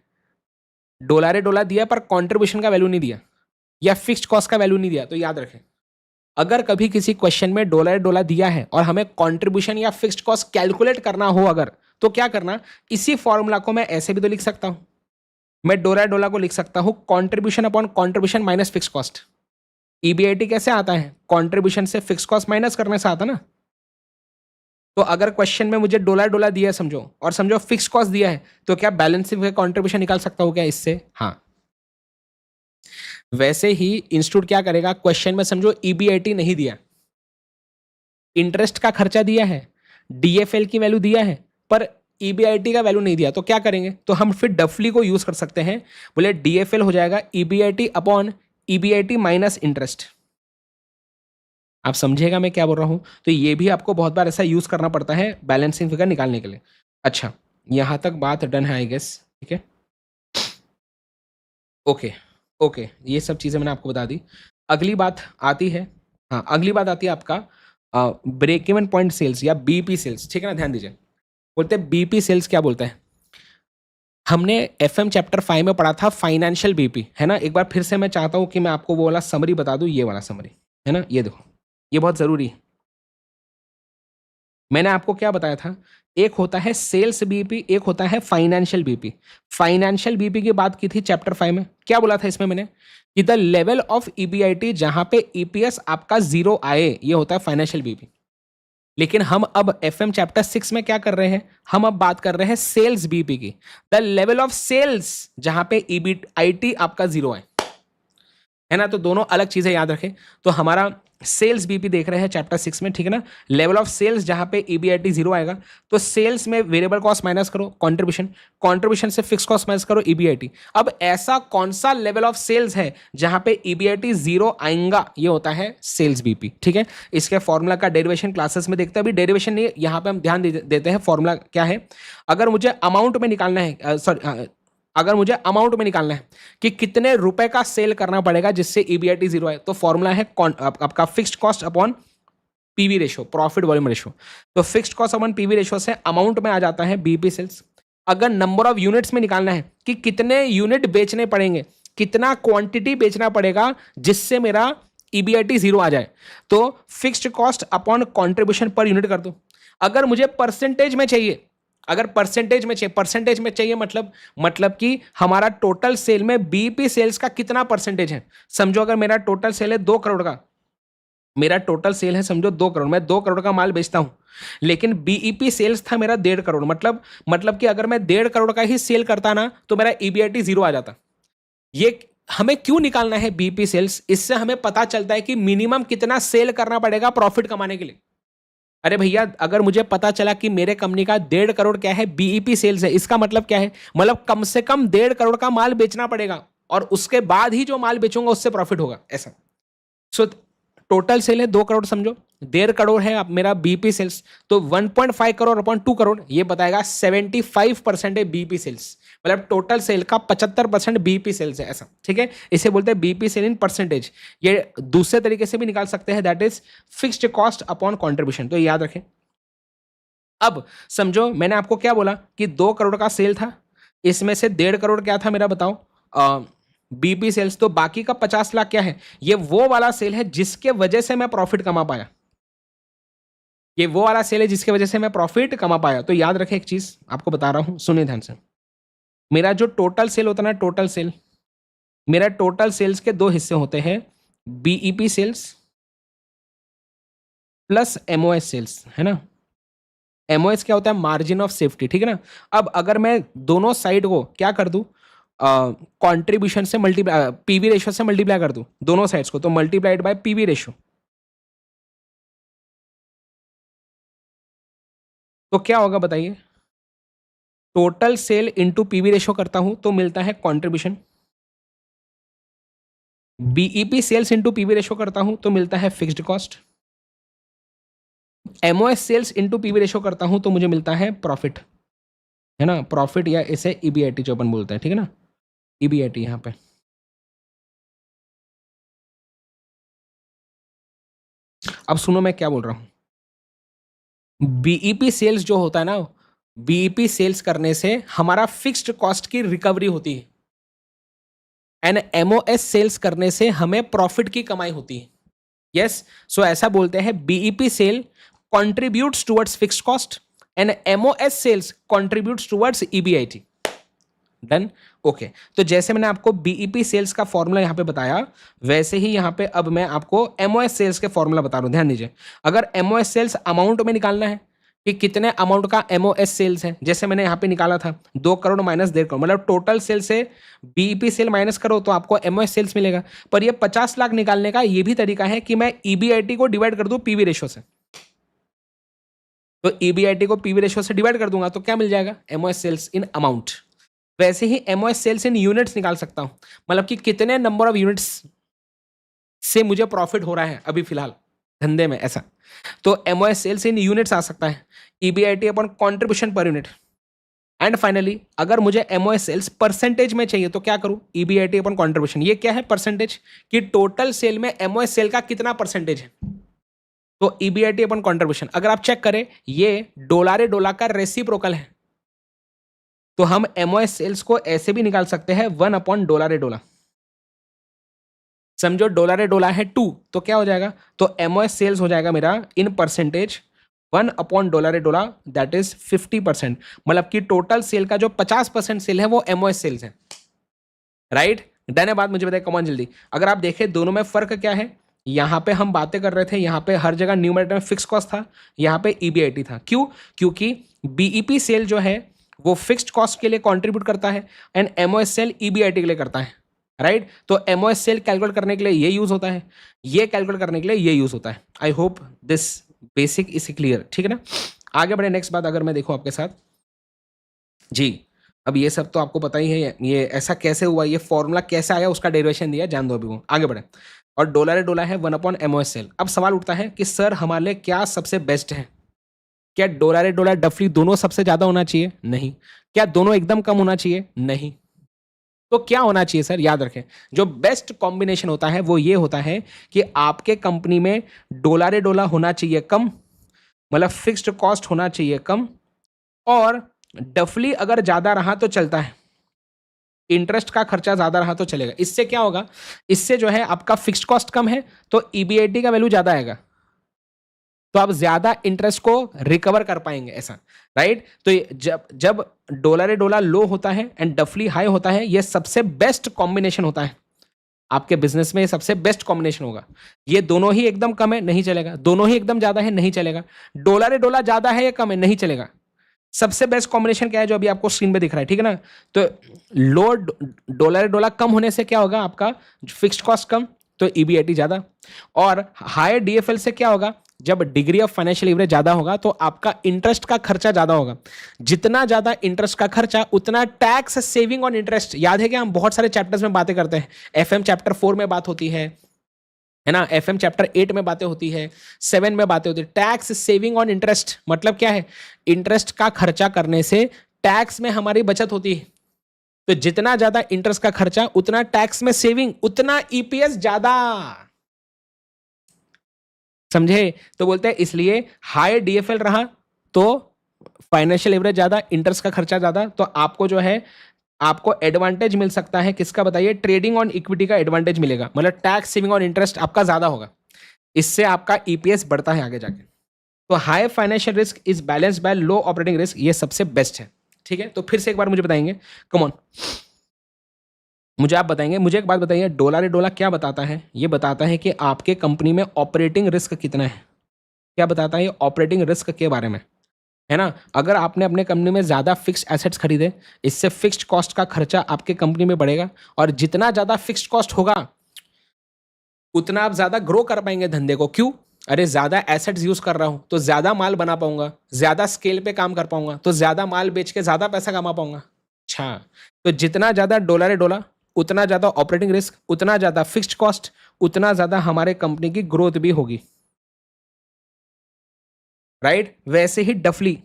Speaker 1: डॉलर दिया पर कंट्रीब्यूशन का वैल्यू नहीं दिया या फिक्स्ड कॉस्ट का वैल्यू नहीं दिया। तो याद रखें, अगर कभी किसी क्वेश्चन में डॉलर दिया है और हमें कंट्रीब्यूशन या फिक्स्ड कॉस्ट कैलकुलेट करना हो अगर, तो क्या करना, इसी फॉर्मूला को मैं ऐसे भी तो लिख सकता हूं, मैं डॉलर को लिख सकता हूं contribution upon contribution minus fixed cost. EBIT कैसे आता है, कंट्रीब्यूशन से फिक्स्ड कॉस्ट माइनस करने से आता ना। तो अगर क्वेश्चन में मुझे डॉलर दिया है समझो, और समझो फिक्स कॉस्ट दिया है, तो क्या बैलेंसिंग का कंट्रीब्यूशन निकाल सकता हूं क्या इससे, हाँ। वैसे ही इंस्टीट्यूट क्या करेगा, क्वेश्चन में समझो ईबीआईटी नहीं दिया, इंटरेस्ट का खर्चा दिया है, डीएफएल की वैल्यू दिया है, पर ईबीआईटी का वैल्यू नहीं दिया, तो क्या करेंगे, तो हम फिर डफली को यूज कर सकते हैं, बोले डीएफएल हो जाएगा EBIT upon EBIT minus interest. आप समझिएगा मैं क्या बोल रहा हूं, तो ये भी आपको बहुत बार ऐसा यूज करना पड़ता है बैलेंसिंग फिगर निकालने के लिए। अच्छा, यहां तक बात डन है आई गेस, ठीक है, ओके ओके, ये सब चीजें मैंने आपको बता दी। अगली बात आती है, हाँ अगली बात आती है आपका ब्रेक इवन पॉइंट सेल्स या बीपी सेल्स, ठीक है ना, ध्यान दीजिए। बोलते हैं बीपी सेल्स क्या बोलते हैं, हमने एफएम चैप्टर 5 में पढ़ा था फाइनेंशियल बीपी, है ना। एक बार फिर से मैं चाहता हूं कि मैं आपको वो वाला समरी बता दूं, ये वाला समरी, है ना, ये देखो, ये बहुत जरूरी है। मैंने आपको क्या बताया था, एक होता है सेल्स बीपी, एक होता है फाइनेंशियल बीपी। फाइनेंशियल बीपी की बात की थी चैप्टर 5 में, क्या बोला था इसमें मैंने, कि द लेवल ऑफ ईबीआईटी जहां पे ईपीएस आपका 0 आए, ये होता है फाइनेंशियल बीपी। लेकिन हम अब एफएम चैप्टर 6 में क्या कर रहे हैं, हम अब बात कर रहे हैं सेल्स बीपी की, द लेवल ऑफ सेल्स जहां पे ईबीआईटी आपका 0 आए, है ना। तो दोनों अलग चीजें याद रखें। तो हमारा सेल्स बीपी देख रहे हैं चैप्टर 6 में, ठीक है ना। लेवल ऑफ सेल्स जहां पे ईबीआईटी 0 आएगा, तो सेल्स में वेरिएबल कॉस्ट माइनस करो कंट्रीब्यूशन से फिक्स कॉस्ट माइनस करो ईबीआईटी। अब ऐसा कौन सा लेवल ऑफ सेल्स है जहां पे ईबीआईटी 0 आएगा, ये होता है सेल्स बीपी, ठीक है। इसके फॉर्मूला का डेरिवेशन क्लासेस में देखते हैं, अभी डेरिवेशन नहीं, यहां पे हम ध्यान देते हैं फॉर्मूला क्या है। अगर मुझे अमाउंट में निकालना है, अगर मुझे अमाउंट में निकालना है कि कितने रुपए का सेल करना पड़ेगा जिससे ईबीआईटी 0 आए, तो फॉर्मूला है आपका fixed cost upon PV ratio, profit volume ratio. तो fixed cost upon PV ratio से अमाउंट में आ जाता है बीपी सेल्स। अगर नंबर ऑफ यूनिट्स में निकालना है कि कितने यूनिट बेचने पड़ेंगे, कितना क्वांटिटी बेचना पड़ेगा जिससे मेरा ईबीआईटी 0 आ जाए, तो fixed cost upon contribution per unit कर दो। अगर मुझे परसेंटेज में चाहिए, अगर परसेंटेज में चाहिए मतलब कि हमारा टोटल सेल में बीपी सेल्स का कितना परसेंटेज है। समझो अगर मेरा टोटल सेल है 2 करोड़ का, मेरा टोटल सेल है समझो 2 करोड़, मैं 2 करोड़ का माल बेचता हूं, लेकिन बीईपी सेल्स था मेरा 1.5 करोड़, मतलब कि अगर मैं 1.5 करोड़ का ही सेल करता ना तो मेरा ईबीआईटी 0 आ जाता। ये हमें क्यों निकालना है बीईपी सेल्स? इससे हमें पता चलता है कि मिनिमम कितना सेल करना पड़ेगा प्रॉफिट कमाने के लिए। अरे भैया, अगर मुझे पता चला कि मेरे कंपनी का 1.5 करोड़ क्या है, बीईपी सेल्स है, इसका मतलब क्या है? मतलब कम से कम 1.5 करोड़ का माल बेचना पड़ेगा और उसके बाद ही जो माल बेचूंगा उससे प्रॉफिट होगा, ऐसा। सो टोटल सेल है 2 करोड़ समझो, 1.5 करोड़ है अब मेरा बीपी सेल्स, तो 1.5 करोड़ अपॉन 2 करोड़ ये बताएगा 75% है बीपी सेल्स। मतलब टोटल सेल का 75% बीपी सेल्स है, ऐसा, ठीक है। इसे बोलते हैं बीपी सेल इन परसेंटेज। ये दूसरे तरीके से भी निकाल सकते हैं, that is fixed cost upon contribution, तो याद रखें। अब समझो मैंने आपको क्या बोला कि 2 करोड़ का सेल था, इसमें से 1.5 करोड़ क्या था मेरा, बताओ, बीपी सेल्स, तो बाकी का 50 लाख क्या है? ये वो वाला सेल है जिसके वजह से मैं प्रॉफिट कमा पाया, ये वो वाला सेल है जिसकी वजह से मैं प्रॉफिट कमा पाया। तो याद रखें एक चीज आपको बता रहा हूं, सुनिए ध्यान से। मेरा जो टोटल सेल होता है ना, टोटल सेल, मेरा टोटल सेल्स के 2 हिस्से होते हैं, BEP sales plus MOS sales, है ना। एमओएस क्या होता है? मार्जिन ऑफ सेफ्टी, ठीक है ना। अब अगर मैं दोनों साइड को क्या कर दूं, कंट्रीब्यूशन से मल्टीप्लाई, पीवी रेशियो से मल्टीप्लाई कर दूं दोनों साइड्स को, तो मल्टीप्लाइड बाय पीवी रेशियो, तो क्या होगा बताइए? Total sale into PV ratio करता हूं तो मिलता है contribution, BEP sales into PV ratio करता हूं तो मिलता है fixed cost, MOS sales into PV ratio करता हूं तो मुझे मिलता है प्रॉफिट, है ना, प्रॉफिट, या इसे ईबीआईटी जो अपन बोलते हैं, ठीक है ना, ईबीआईटी यहां पे। अब सुनो मैं क्या बोल रहा हूं। बीईपी सेल्स जो होता है ना, बीईपी सेल्स करने से हमारा फिक्स्ड कॉस्ट की रिकवरी होती है, एंड एमओएस सेल्स करने से हमें प्रॉफिट की कमाई होती है। यस, सो ऐसा बोलते हैं, BEP cell contributes towards fixed cost and MOS sales contributes towards EBIT. Done, okay. तो जैसे मैंने आपको बीईपी सेल्स का फॉर्मूला यहां पे बताया, वैसे ही यहां पे अब मैं आपको एमओएस सेल्स के फॉर्मूला बता रहा हूं, ध्यान दीजिए। अगर एमओएस सेल्स अमाउंट में निकालना है कि कितने अमाउंट का एमओएस सेल्स है, जैसे मैंने यहां पे निकाला था 2 करोड़ माइनस 1.5 करोड़, मतलब टोटल सेल से बीईपी सेल माइनस करो तो आपको एमओएस सेल्स मिलेगा। पर ये 50 लाख निकालने का ये भी तरीका है कि मैं ईबीआईटी को डिवाइड कर दूं पीवी रेशियो से, तो ईबीआईटी को पीवी रेशियो से डिवाइड कर दूंगा तो क्या मिल जाएगा? MOS sales in amount. वैसे ही एमओएस सेल्स इन यूनिट्स निकाल सकता हूं, मतलब कि कितने नंबर ऑफ यूनिट्स से मुझे प्रॉफिट हो रहा है अभी फिलहाल धंधे में, ऐसा। तो एमओएस सेल्स इन यूनिट्स आ सकता है, EBIT upon contribution per unit. And finally अगर मुझे एमओएस सेल्स परसेंटेज में चाहिए तो क्या करूं? EBIT upon contribution. ये क्या है? परसेंटेज, कि टोटल सेल में एमओएस सेल का कितना परसेंटेज है, तो ईबीआईटी अपॉन कंट्रीब्यूशन। अगर आप चेक करें, ये डॉलर का रेसिप्रोकल है, तो हम एमओएस सेल्स को ऐसे भी निकाल सकते हैं 1 अपॉन डॉलर। समझो डॉलर है 2, तो क्या हो जाएगा? तो एमओएस सेल्स हो जाएगा मेरा in percentage 1 upon dollar, that is 50%। मतलब कि टोटल सेल का जो 50% सेल है वो एमओएस सेल्स है, राइट। डन है बात? मुझे बताइए कमान जल्दी। अगर आप देखें दोनों में फर्क क्या है, यहां पे हम बातें कर रहे थे, यहां पे हर जगह न्यूमरेटर में फिक्स कॉस्ट था, यहां पे ईबीआईटी था। क्यों? क्योंकि बीईपी सेल जो है वो फिक्स्ड कॉस्ट के लिए कंट्रीब्यूट करता है एंड एमओएस सेल ईबीआईटी के लिए करता है, राइट। तो एमओएस सेल कैलकुलेट करने के लिए ये यूज होता है, ये कैलकुलेट करने के लिए ये यूज होता है। I hope this basic is clear, ठीक है ना। आगे बढ़े, नेक्स्ट बात अगर मैं देखूं आपके साथ जी। अब ये सब तो आपको पता ही है, ये ऐसा कैसे हुआ, ये फॉर्मूला कैसे आया, उसका डेरिवेशन दिया, जान दो अभी वो। आगे बढ़े, और डॉलर है 1 अपॉन एमओएस सेल। अब सवाल उठता है कि सर हमारे लिए क्या सबसे बेस्ट है? क्या डॉलर डफली दोनों सबसे ज्यादा होना चाहिए? नहीं। क्या दोनों एकदम कम होना चाहिए? नहीं। तो क्या होना चाहिए सर? याद रखें, जो बेस्ट कॉम्बिनेशन होता है वो ये होता है कि आपके कंपनी में डॉलर होना चाहिए कम, मतलब फिक्स्ड कॉस्ट होना चाहिए कम, और डफली अगर ज्यादा रहा तो चलता है, इंटरेस्ट का खर्चा ज्यादा रहा तो चलेगा। इससे क्या होगा? इससे जो है आपका फिक्स्ड कॉस्ट कम है तो ईबीआईटी का वैल्यू ज्यादा आएगा, तो आप ज्यादा इंटरेस्ट को रिकवर कर पाएंगे, ऐसा, राइट। तो जब जब डॉलर लो होता है एंड डफली हाई होता है, ये सबसे बेस्ट कॉम्बिनेशन होता है आपके बिजनेस में ये सबसे बेस्ट कॉम्बिनेशन होगा। ये दोनों ही एकदम कम है, नहीं चलेगा। दोनों ही एकदम ज्यादा है, नहीं चलेगा। डॉलर डॉलर ज्यादा है या कम है, नहीं चलेगा। सबसे बेस्ट कॉम्बिनेशन क्या है, जो अभी आपको स्क्रीन पे दिख रहा है, ठीक है ना। तो लो डॉलर डॉलर कम होने से क्या होगा, आपका फिक्स्ड कॉस्ट कम, तो ईबीआईटी ज्यादा। और हायर डीएफएल से क्या होगा, जब डिग्री ऑफ फाइनेंशियल लीवरेज ज्यादा होगा तो आपका इंटरेस्ट का खर्चा ज्यादा होगा। जितना ज्यादा इंटरेस्ट का खर्चा उतना टैक्स सेविंग ऑन इंटरेस्ट। याद है कि हम बहुत सारे चैप्टर्स में बातें करते हैं, एफएम चैप्टर 4 में बात होती है ना, एफएम चैप्टर 8 में बातें होती है, 7 में बातें होती है। टैक्स सेविंग ऑन इंटरेस्ट मतलब क्या है, इंटरेस्ट का खर्चा करने से टैक्स में हमारी बचत होती है। तो जितना ज्यादा इंटरेस्ट का खर्चा उतना टैक्स में सेविंग, उतना ईपीएस ज्यादा। समझे। तो बोलते हैं इसलिए हाई डीएफएल रहा तो फाइनेंशियल एवरेज ज्यादा, इंटरेस्ट का खर्चा ज्यादा, तो आपको जो है आपको एडवांटेज मिल सकता है। किसका बताइए, ट्रेडिंग ऑन इक्विटी का एडवांटेज मिलेगा, मतलब टैक्स सेविंग ऑन इंटरेस्ट आपका ज्यादा होगा। इससे आपका ईपीएस बढ़ता है आगे जाके। तो high financial risk is balance bye low operating risk, ये सबसे बेस्ट है। ठीक है, तो फिर से एक बार मुझे बताएंगे, कम ऑन, मुझे आप बताएंगे, मुझे एक बात बताइए, डॉलर डॉलर क्या बताता है, ये बताता है कि आपके कंपनी में ऑपरेटिंग रिस्क कितना है। क्या बताता है ये ऑपरेटिंग रिस्क के बारे में, है ना। अगर आपने अपने कंपनी में ज्यादा फिक्स्ड एसेट्स खरीदे, इससे फिक्स्ड कॉस्ट का खर्चा आपके कंपनी में बढ़ेगा, और जितना ज्यादा फिक्स्ड कॉस्ट होगा उतना आप ज्यादा ग्रो कर पाएंगे धंधे को। क्यों, अरे ज्यादा एसेट्स यूज कर रहा हूं तो ज्यादा माल बना पाऊंगा, ज्यादा स्केल पे काम कर पाऊंगा, तो ज्यादा माल बेच के ज्यादा पैसा कमा पाऊंगा। अच्छा, तो जितना ज्यादा डॉलर है डॉलर, उतना ज्यादा ऑपरेटिंग रिस्क, उतना ज्यादा फिक्स्ड कॉस्ट, उतना ज्यादा हमारे कंपनी की ग्रोथ भी होगी। राइट, वैसे ही डफली,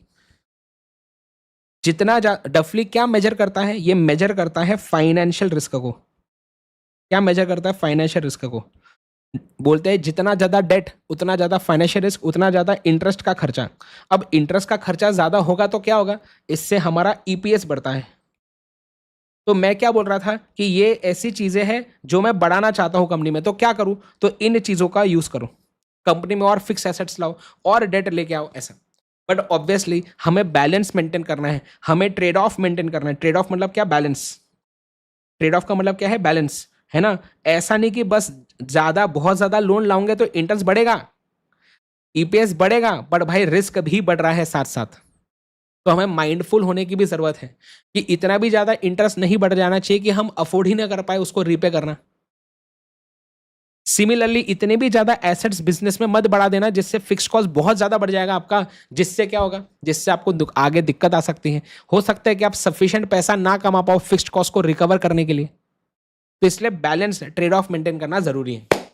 Speaker 1: डफली क्या मेजर करता है, ये मेजर करता है फाइनेंशियल रिस्क को। क्या मेजर करता है, फाइनेंशियल रिस्क को। बोलते हैं जितना ज्यादा डेट उतना ज्यादा फाइनेंशियल रिस्क, उतना ज्यादा इंटरेस्ट का खर्चा। अब इंटरेस्ट का खर्चा ज्यादा होगा तो क्या होगा, इससे हमारा ईपीएस बढ़ता है। तो मैं क्या बोल रहा था कि ये ऐसी चीजें हैं जो मैं बढ़ाना चाहता हूं कंपनी में, तो क्या करूं, तो इन चीजों का यूज करूं कंपनी में, और फिक्स एसेट्स लाओ और डेट लेके आओ, ऐसा। बट ऑब्वियसली हमें बैलेंस मेंटेन करना है, हमें ट्रेड ऑफ मेंटेन करना है। ट्रेड ऑफ मतलब क्या, बैलेंस। ट्रेड ऑफ का मतलब क्या है, बैलेंस, है ना। ऐसा नहीं कि बस ज्यादा बहुत ज्यादा लोन लाऊंगे तो इंटरेस्ट बढ़ेगा, ईपीएस बढ़ेगा, बट भाई रिस्क भी बढ़ रहा है साथ साथ। तो हमें माइंडफुल होने की भी जरूरत है कि इतना भी ज्यादा इंटरेस्ट नहीं बढ़ जाना चाहिए कि हम अफोर्ड ही ना कर पाए उसको रीपे करना। सिमिलरली इतने भी ज्यादा एसेट्स बिजनेस में मत बढ़ा देना जिससे फिक्स कॉस्ट बहुत ज्यादा बढ़ जाएगा आपका। जिससे क्या होगा, जिससे आपको आगे दिक्कत आ सकती है। हो सकता है कि आप सफिशिएंट पैसा ना कमा पाओ फिक्स्ड कॉस्ट को रिकवर करने के लिए। तो इसलिए बैलेंस ट्रेड ऑफ मेंटेन करना जरूरी है।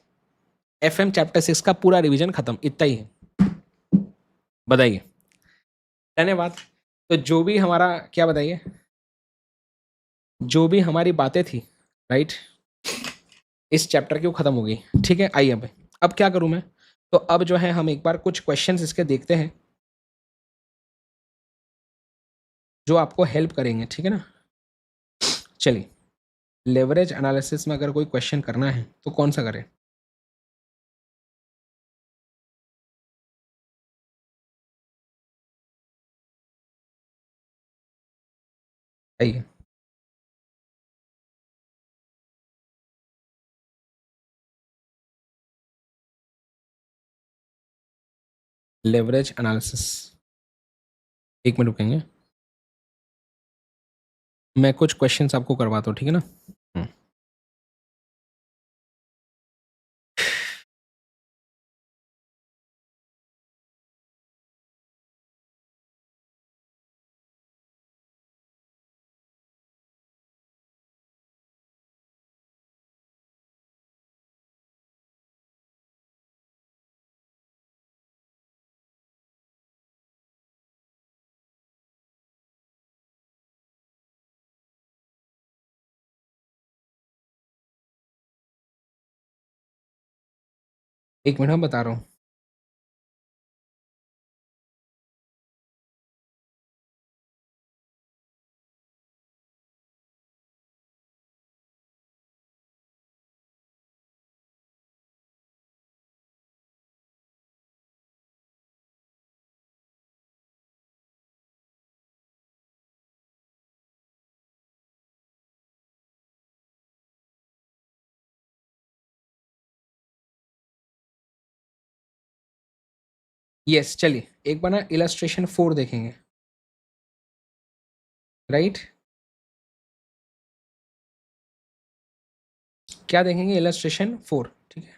Speaker 1: एफएम चैप्टर 6 का पूरा रिवीजन खत्म, इतना ही है। बताइए, धन्यवाद। तो जो भी हमारा, क्या बताइए, जो भी हमारी बातें थी, राइट, इस चैप्टर की वो खत्म हो गई। ठीक है, आइए अब क्या करूं मैं, तो अब जो है हम एक बार कुछ क्वेश्चंस इसके देखते हैं जो आपको हेल्प करेंगे, ठीक है ना। चलिए, लेवरेज एनालिसिस में अगर कोई क्वेश्चन करना है तो कौन सा करें। आइए, लेवरेज एनालिसिस, एक मिनट रुकेंगे, मैं कुछ क्वेश्चंस आपको करवाता हूँ, ठीक है ना। हम्म। एक मिनट, हम बता रहा हूँ। यस, चलिए एक बार ना इलस्ट्रेशन 4 देखेंगे, राइट? क्या देखेंगे? इलस्ट्रेशन 4, ठीक है।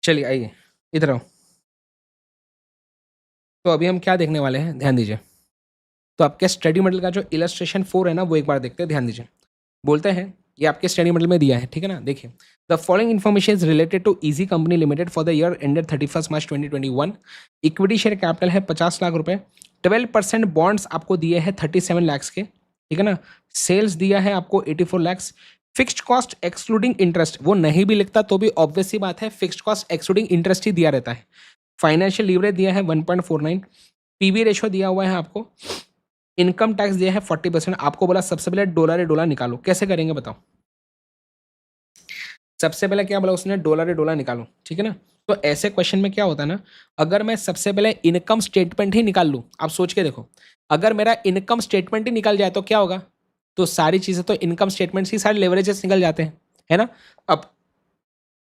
Speaker 1: चलिए आइए इधर आओ। तो अभी हम क्या देखने वाले हैं, ध्यान दीजिए। तो आपके स्टडी मॉडल का जो इलस्ट्रेशन 4 है ना, वो एक बार देखते हैं, ध्यान दीजिए। बोलते हैं, ये आपके स्टडी मॉडल में दिया है, ठीक है ना। देखिए, the following information is related to easy company limited for the year ended 31 March 2021। Equity share capital है 50 लाख रुपए। 12% बॉन्ड्स आपको दिए हैं 37 लैक्स के, ठीक है ना। सेल्स दिया है आपको 84 lakhs. Fixed cost excluding interest, वो नहीं भी लिखता तो भी ऑब्वियस सी बात है, फिक्स्ड कॉस्ट एक्सक्लूडिंग इंटरेस्ट ही दिया रहता है। फाइनेंशियल लीवरेज दिया है 1.49। पीवी रेशो दिया हुआ है आपको। इनकम टैक्स दिया है 40%। आपको बोला सबसे पहले डॉलर डॉलर निकालो, कैसे करेंगे बताओ? सबसे पहले क्या बोला उसने? डॉलर डॉलर निकालो, ठीक है ना। तो ऐसे क्वेश्चन में क्या होता है ना, अगर मैं सबसे पहले इनकम स्टेटमेंट ही निकाल लूँ, आप सोच के देखो, अगर मेरा इनकम स्टेटमेंट ही निकल जाए तो क्या होगा? तो सारी चीज़ें तो इनकम स्टेटमेंट से सारे लेवरेजेस निकल जाते हैं, है ना। अब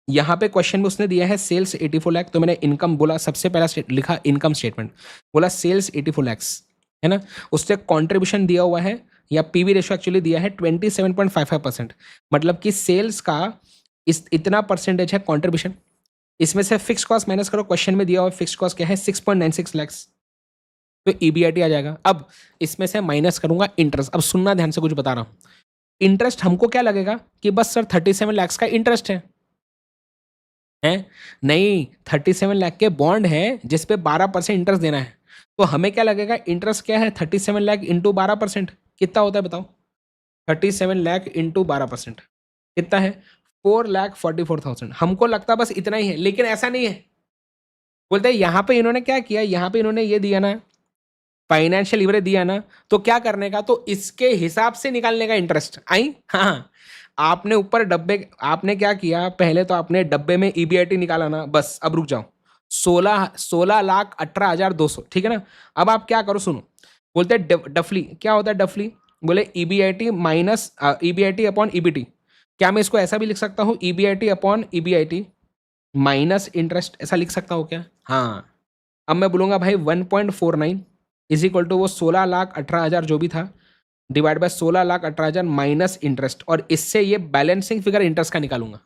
Speaker 1: यहाँ पे क्वेश्चन में उसने दिया है सेल्स 84 लाख, तो मैंने इनकम बोला, सबसे पहला लिखा इनकम स्टेटमेंट, बोला सेल्स 84 लैक्स, है ना। उससे कॉन्ट्रीब्यूशन दिया हुआ है, या पीवी रेशो एक्चुअली दिया है 27.55%। मतलब कि सेल्स का इस इतना परसेंटेज है कॉन्ट्रीब्यूशन। इसमें से फिक्स कॉस्ट माइनस करो, क्वेश्चन में दिया हुआ फिक्स कॉस्ट क्या है? 6.96 लैक्स। तो ईबीआईटी आ जाएगा। अब इसमें से माइनस करूंगा इंटरेस्ट। अब सुनना ध्यान से, कुछ बता रहा हूँ। इंटरेस्ट हमको क्या लगेगा कि बस सर 37 लैक्स का इंटरेस्ट है नहीं, 37 लाख के बॉन्ड है जिसपे 12% इंटरेस्ट देना है। तो हमें क्या लगेगा? इंटरेस्ट क्या है? 37 लाख इंटू 12%, कितना होता है बताओ? 37 लाख इंटू 12% कितना है? 4,44,000। हमको लगता बस इतना ही है, लेकिन ऐसा नहीं है। बोलते हैं यहाँ पे इन्होंने क्या किया, यहाँ पे इन्होंने ये दिया ना, फाइनेंशियल लीवरेज दिया ना, तो क्या करने का, तो इसके हिसाब से निकालने का इंटरेस्ट आई। हाँ, आपने ऊपर डब्बे, आपने क्या किया, पहले तो आपने डब्बे में ईबीआईटी निकाला ना, बस अब रुक जाओ। 16,18,200, ठीक है ना। अब आप क्या करो, सुनो। बोलते हैं डफली, क्या होता है डफली? बोले EBIT minus EBIT upon EBT. क्या मैं इसको ऐसा भी लिख सकता हूँ, EBIT upon EBIT minus interest, ऐसा लिख सकता हूँ क्या? हाँ। अब मैं बोलूंगा भाई 1.49 इज इक्वल टू वो 16,18,000 जो भी था, डिवाइड बाय 16,18,000 माइनस इंटरेस्ट, और इससे ये बैलेंसिंग फिगर इंटरेस्ट का निकालूंगा।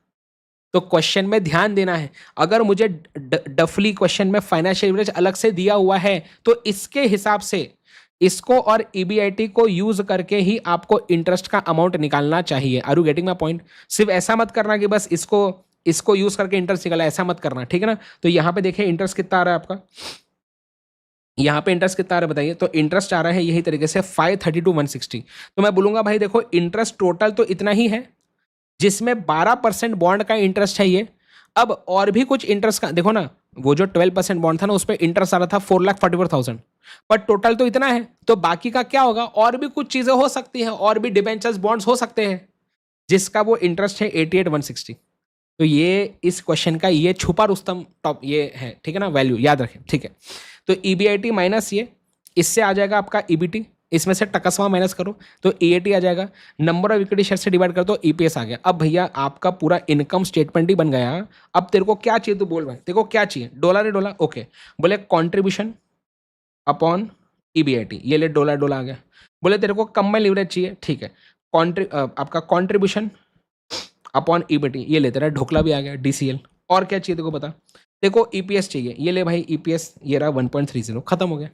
Speaker 1: तो क्वेश्चन में ध्यान देना है, अगर मुझे डफली क्वेश्चन में फाइनेंशियल एवरेज अलग से दिया हुआ है, तो इसके हिसाब से इसको और ईबीआईटी को यूज करके ही आपको इंटरेस्ट का अमाउंट निकालना चाहिए। Are you getting my point? सिर्फ ऐसा मत करना कि बस इसको इसको यूज करके इंटरेस्ट निकाला, ऐसा मत करना, ठीक है ना। तो यहां पे देखिए इंटरेस्ट कितना आ रहा है आपका, यहाँ पे इंटरेस्ट कितना आ रहा है बताइए? तो इंटरेस्ट आ रहा है यही तरीके से 532,160। तो मैं बोलूंगा भाई देखो, इंटरेस्ट टोटल तो इतना ही है, जिसमें 12% बॉन्ड का इंटरेस्ट है ये। अब और भी कुछ इंटरेस्ट का देखो ना, वो जो 12% बॉन्ड था ना, उस पर इंटरेस्ट आ रहा था 4,44,000, पर टोटल तो इतना है। तो बाकी का क्या होगा? और भी कुछ चीजें हो सकती हैं, और भी डिबेंचर्स बॉन्ड्स हो सकते हैं, जिसका वो इंटरेस्ट है 88,160। तो ये इस क्वेश्चन का ये छुपा रुस्तम टॉप ये है, ठीक है ना, वैल्यू याद रखें, ठीक है। तो ईबीआईटी माइनस ये, इससे आ जाएगा आपका ईबीटी, इसमें से टकसवा माइनस करो तो ईएटी आ जाएगा, नंबर ऑफ इक्विटी शेयर से डिवाइड कर दो, ईपीएस आ गया। अब भैया आपका पूरा इनकम स्टेटमेंट ही बन गया। अब तेरे को क्या चाहिए, तू बोल भाई, तेरे को क्या चाहिए? डॉलर है डॉलर, ओके। बोले कॉन्ट्रीब्यूशन अपॉन ईबीआईटी, ये ले डॉलर डॉलर आ गया। बोले तेरे को कम लीवरेज चाहिए, ठीक है, आपका कॉन्ट्रीब्यूशन अपॉन ईबीटी, ये ले तेरा ढोकला भी आ गया, डीसीएल। और क्या चाहिए देखो बता? देखो ईपीएस चाहिए, ये ले भाई ईपीएस, ये रहा 1.30, खत्म हो गया।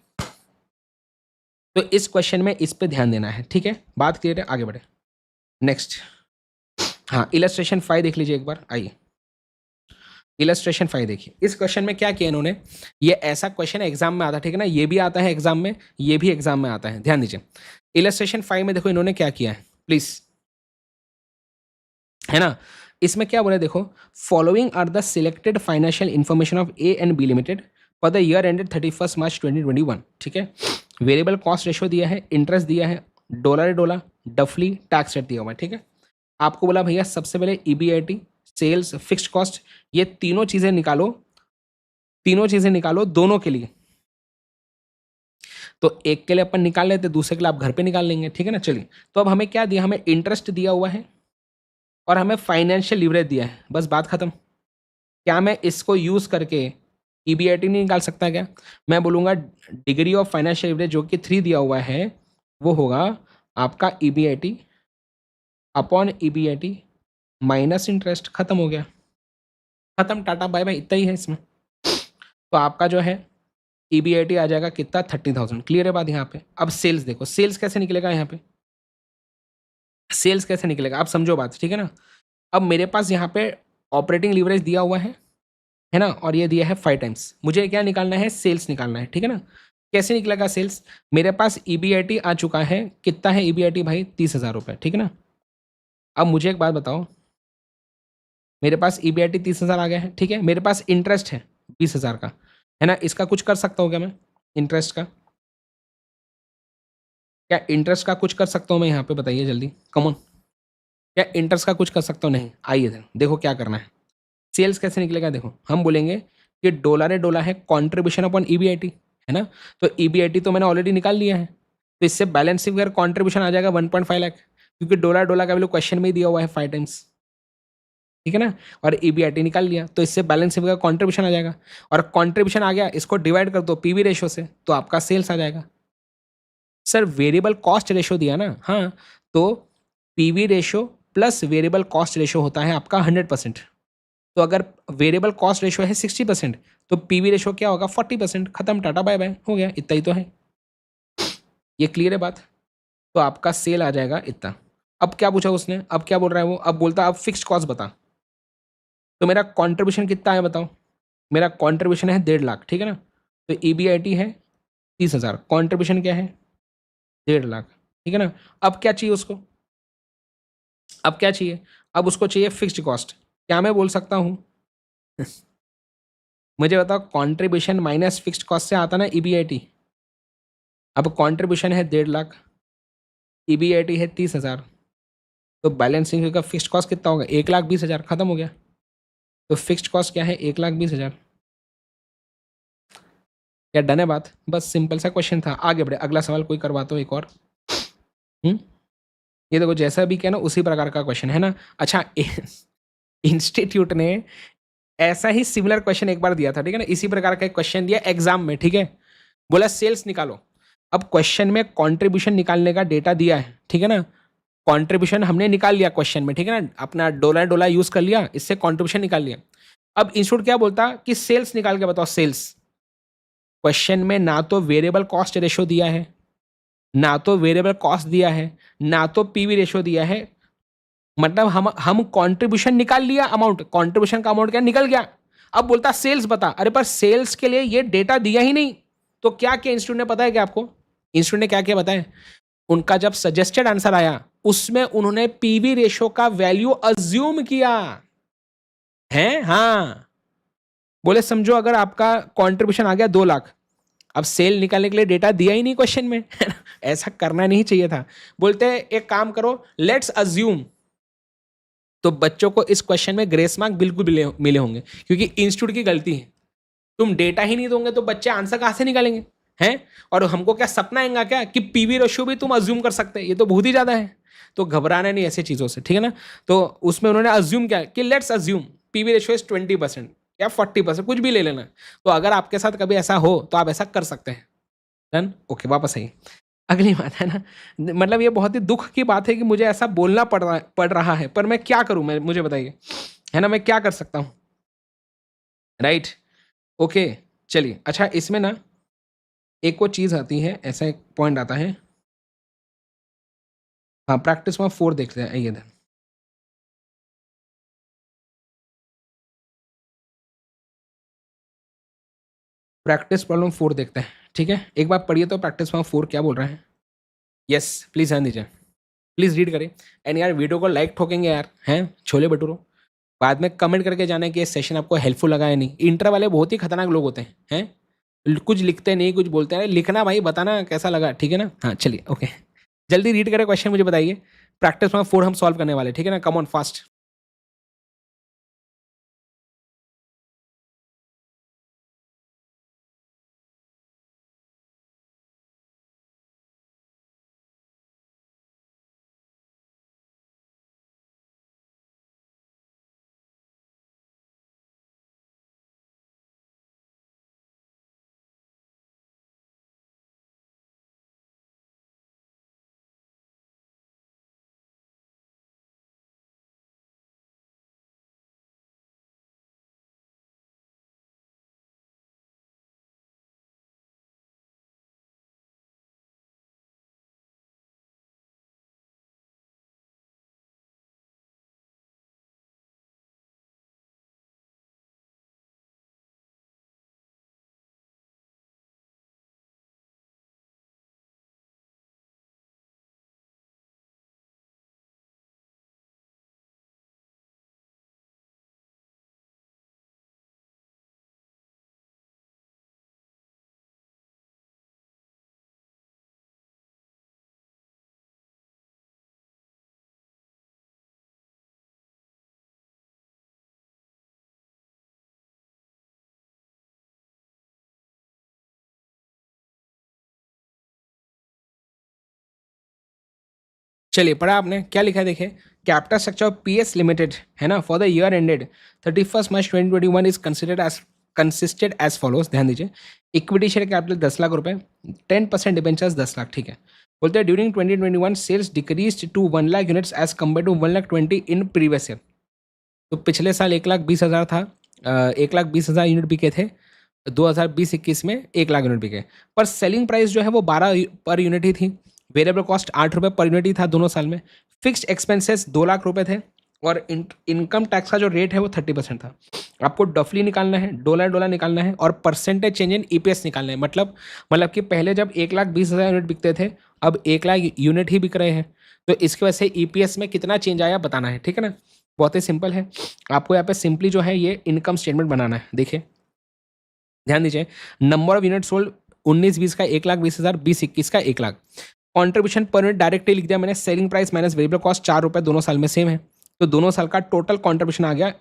Speaker 1: तो इस क्वेश्चन में इस पे ध्यान देना है, ठीक है। बात क्लियर है, आगे बढ़े नेक्स्ट। हाँ, इलस्ट्रेशन 5 देख लीजिए एक बार, आइए। इलस्ट्रेशन 5 देखिए, इस क्वेश्चन में क्या किया इन्होंने, ये ऐसा क्वेश्चन एग्जाम में आता है, ठीक है ना, ये भी आता है एग्जाम में, ये भी एग्जाम में आता है, ध्यान दीजिए। इलस्ट्रेशन 5 में देखो इन्होंने क्या किया है, प्लीज, है ना। इसमें क्या बोला देखो, following are the selected financial information of A and B limited for the year ended 31 March 2021, ठीक है। वेरिएबल कॉस्ट रेशो दिया है, इंटरेस्ट दिया है, डॉलर डॉलर, डफली, टैक्स रेट दिया हुआ है, ठीक है। आपको बोला भैया सबसे पहले ईबीआईटी, सेल्स, फिक्स्ड कॉस्ट, ये तीनों चीजें निकालो, तीनों चीजें निकालो दोनों के लिए। तो एक के लिए अपन निकाल लेते, दूसरे के लिए आप घर पे निकाल लेंगे, ठीक है ना। चलिए, तो अब हमें क्या दिया, हमें इंटरेस्ट दिया हुआ है और हमें फाइनेंशियल लीवरेज दिया है, बस बात खत्म। क्या मैं इसको यूज करके ईबीआईटी नहीं निकाल सकता क्या? मैं बोलूंगा डिग्री ऑफ फाइनेंशियल लीवरेज जो कि 3 दिया हुआ है वो होगा आपका EBIT upon EBIT minus interest, खत्म हो गया, खत्म, टाटा बाय बाय, इतना ही है इसमें। तो आपका जो है ईबीआईटी आ जाएगा कितना, 30,000। क्लियर है बात यहाँ पे। अब सेल्स देखो, सेल्स कैसे निकलेगा यहाँ पे, सेल्स कैसे निकलेगा आप समझो बात, ठीक है ना। अब मेरे पास यहाँ पे ऑपरेटिंग लीवरेज दिया हुआ है ना, और ये दिया है 5 टाइम्स। मुझे क्या निकालना है, सेल्स निकालना है, ठीक है ना। कैसे निकलेगा सेल्स, मेरे पास ईबीआईटी आ चुका है, कितना है ईबीआईटी भाई, 30,000 रुपये, ठीक है ना। अब मुझे एक बात बताओ, मेरे पास ईबीआईटी 30,000 आ गया है, ठीक है, मेरे पास इंटरेस्ट है 20,000 का, है ना। इसका कुछ कर सकता हूँ क्या मैं, इंटरेस्ट का, क्या इंटरेस्ट का कुछ कर सकता हूँ मैं यहाँ पे, बताइए जल्दी, कमॉन। क्या इंटरेस्ट का कुछ कर सकता हूँ, नहीं, आइए देखो क्या करना है। सेल्स कैसे निकलेगा, देखो हम बोलेंगे कि डॉलर है, डॉलर है कॉन्ट्रीब्यूशन अपॉन ईबीआईटी, है ना। तो ईबीआईटी तो मैंने ऑलरेडी निकाल लिया है, तो इससे बैलेंस फिगर कॉन्ट्रीब्यूशन आ जाएगा 1.5 लाख, क्योंकि डॉलर डॉलर का वैल्यू क्वेश्चन में ही दिया हुआ है 5 टाइम्स, ठीक है ना। और ईबीआईटी निकाल लिया तो इससे बैलेंस फिगर कॉन्ट्रीब्यूशन आ जाएगा, और कॉन्ट्रीब्यूशन आ गया, इसको डिवाइड कर दो पीवी रेशो से, तो आपका सेल्स आ जाएगा। सर वेरिएबल कॉस्ट रेशो दिया ना, हाँ, तो PV ratio plus variable cost ratio होता है आपका 100%। तो अगर वेरिएबल कॉस्ट रेशो है 60%, तो पीवी रेशो क्या होगा, 40%, खत्म, टाटा बाय बाय, हो गया, इतना ही तो है। ये क्लियर है बात। तो आपका सेल आ जाएगा इतना। अब क्या पूछा उसने, अब क्या बोल रहा है वो, अब बोलता अब फिक्स्ड कॉस्ट बता। तो मेरा कॉन्ट्रीब्यूशन कितना है बताओ, मेरा कॉन्ट्रीब्यूशन है 1.5 लाख, ठीक है ना। तो ईबीआईटी है 30,000, कॉन्ट्रीब्यूशन क्या है 1.5 लाख, ठीक है ना। अब क्या चाहिए उसको, अब क्या चाहिए, अब उसको चाहिए फिक्स्ड कॉस्ट। क्या मैं बोल सकता हूँ मुझे बताओ, कंट्रीब्यूशन माइनस फिक्स्ड कॉस्ट से आता ना ईबीआईटी। अब कंट्रीब्यूशन है 1.5 लाख, ईबीआईटी है 30,000, तो बैलेंसिंग का फिक्स्ड कॉस्ट कितना होगा, 1,20,000, खत्म हो गया। तो फिक्स्ड कॉस्ट क्या है, 1,20,000। क्या डन है बात, बस सिंपल सा क्वेश्चन था। आगे बढ़े, अगला सवाल कोई करवाता हो एक और। हम्म, ये देखो जैसा भी कहना उसी प्रकार का क्वेश्चन है ना। अच्छा इंस्टीट्यूट ने ऐसा ही सिमिलर क्वेश्चन एक बार दिया था, ठीक है ना, इसी प्रकार का एक क्वेश्चन दिया एग्जाम में, ठीक है। बोला सेल्स निकालो। अब क्वेश्चन में कंट्रीब्यूशन निकालने का डेटा दिया है, ठीक है ना। कंट्रीब्यूशन हमने निकाल लिया क्वेश्चन में, ठीक है ना, अपना डॉलर डॉलर यूज कर लिया, इससे कंट्रीब्यूशन निकाल लिया। अब इंस्टीट्यूट क्या बोलता कि सेल्स निकाल के बताओ सेल्स। क्वेश्चन में ना तो वेरिएबल कॉस्ट रेशो दिया है, ना तो वेरिएबल कॉस्ट दिया है, ना तो पीवी रेशो दिया है। मतलब हम कंट्रीब्यूशन निकाल लिया, अमाउंट, कंट्रीब्यूशन का अमाउंट क्या निकल गया। अब बोलता सेल्स बता, अरे पर सेल्स के लिए ये डेटा दिया ही नहीं। तो क्या क्या इंस्टीट्यूट ने पता है क्या आपको, इंस्टीट्यूट ने क्या क्या बताया, उनका जब सजेस्टेड आंसर आया उसमें उन्होंने पीवी रेशो का वैल्यू अज्यूम किया है। हाँ, बोले समझो अगर आपका कंट्रीब्यूशन आ गया 2 लाख, अब सेल निकालने के लिए डेटा दिया ही नहीं क्वेश्चन में ऐसा करना नहीं चाहिए था। बोलते एक काम करो, लेट्स अज्यूम। तो बच्चों को इस क्वेश्चन में ग्रेस मार्क बिल्कुल मिले होंगे, क्योंकि इंस्टीट्यूट की गलती है। तुम डेटा ही नहीं दोगे तो बच्चे आंसर कहां से निकालेंगे हैं। और हमको क्या सपना आएगा क्या कि पीवी रेशियो भी तुम अज्यूम कर सकते हैं, ये तो बहुत ही ज्यादा है। तो घबराना नहीं ऐसी चीजों से, ठीक है ना। तो उसमें उन्होंने अज्यूम क्या कि let's assume PV ratio is 20% या 40%, कुछ भी ले लेना। तो अगर आपके साथ कभी ऐसा हो तो आप ऐसा कर सकते हैं। डन, ओके, वापस आइए। अगली बात है ना, मतलब ये बहुत ही दुख की बात है कि मुझे ऐसा बोलना पड़ रहा है, पर मैं क्या करूं, मैं मुझे बताइए, है ना, मैं क्या कर सकता हूं, राइट। ओके, चलिए। अच्छा इसमें ना एक वो चीज आती है, ऐसा एक पॉइंट आता है। हाँ, प्रैक्टिस में 4 देखते हैं, आइए then। प्रैक्टिस प्रॉब्लम 4 देखते हैं, ठीक है। एक बार पढ़िए तो प्रैक्टिस में 4 क्या बोल रहा है। यस, प्लीज ध्यान दीजिए, प्लीज रीड करें। एंड यार वीडियो को लाइक ठोकेंगे यार, हैं छोले भटूरो। बाद में कमेंट करके जाना कि ये सेशन आपको हेल्पफुल लगा या नहीं। इंटर वाले बहुत ही खतरनाक लोग होते हैं कुछ लिखते नहीं, कुछ बोलते हैं, लिखना भाई, बताना कैसा लगा, ठीक है ना। हाँ चलिए, ओके, जल्दी रीड करें क्वेश्चन, मुझे बताइए। प्रैक्टिस में 4 हम सॉल्व करने वाले, ठीक है ना, कम ऑन फास्ट। चलिए पढ़ा आपने, क्या लिखा है देखिए, capital structure of PS limited है ना for the year ended 31 March 2021 is consisted as follows. ध्यान दीजिए, इक्विटी शेयर कैपिटल 10 लाख रुपए, 10% डिबेंचर्स 10 लाख, ठीक है। बोलते हैं during 2021 sales decrease to 1 lakh units as compare to 1,20,000 in previous year. तो पिछले साल 1,20,000 था, 1,20,000 यूनिट बिके थे, 2020-21 में 1 लाख यूनिट बिके, पर सेलिंग प्राइस जो है वो 12 पर यूनिट ही थी। वेरिएबल कॉस्ट 8 रुपये पर यूनिट ही था दोनों साल में। फिक्स्ड एक्सपेंसेस 2 लाख रुपए थे, और इनकम टैक्स का जो रेट है वो 30% था। आपको डफली निकालना है, डॉलर डॉलर निकालना है, और परसेंटेज चेंज इन ईपीएस निकालना है। मतलब कि पहले जब 1,20,000 यूनिट बिकते थे, अब 1 लाख यूनिट ही बिक रहे हैं, तो इसकी वजह से ईपीएस में कितना चेंज आया बताना है, ठीक है ना। बहुत ही सिंपल है, आपको यहाँ पे सिंपली जो है ये इनकम स्टेटमेंट बनाना है। देखिए ध्यान दीजिए, नंबर ऑफ यूनिट सोल्ड 19-20 का 1,20,000, 20-21 का 1 lakh. Contribution per unit directly लिख दिया मैंने, selling price minus variable cost 4 रुपये, दोनों साल में सेम है, तो दोनों साल का टोटल कॉन्ट्रीब्यूशन आ गया,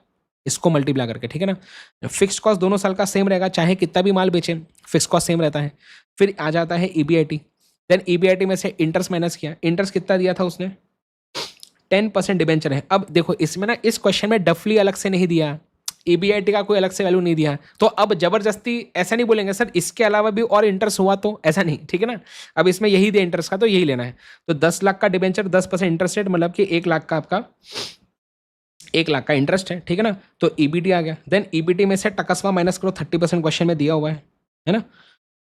Speaker 1: इसको मल्टीप्लाई करके, ठीक है ना। फिक्स कॉस्ट दोनों साल का सेम रहेगा, चाहे कितना भी माल बेचें फिक्स कॉस्ट सेम रहता है। फिर आ जाता है ईबीआईटी, देन ईबीआईटी में से इंटरेस्ट माइनस किया, इंटरेस्ट कितना दिया था उसने, 10% डिबेंचर है। अब देखो इसमें ना, इस क्वेश्चन में डफली अलग से नहीं दिया, ईबीआईटी का कोई अलग से वैल्यू नहीं दिया, तो अब जबरदस्ती ऐसा नहीं बोलेंगे सर इसके अलावा भी और इंटरेस्ट हुआ, तो ऐसा नहीं, ठीक है ना। अब इसमें यही दिया इंटरेस्ट का, तो यही लेना है। तो 10 लाख का डिबेंचर, 10% इंटरेस्ट रेट, मतलब कि 1 लाख का आपका 1 लाख का इंटरेस्ट है, ठीक है ना। तो ईबीटी आ गया, देन ईबीटी में से टकसवा माइनस करो, 30% क्वेश्चन में दिया हुआ है ना।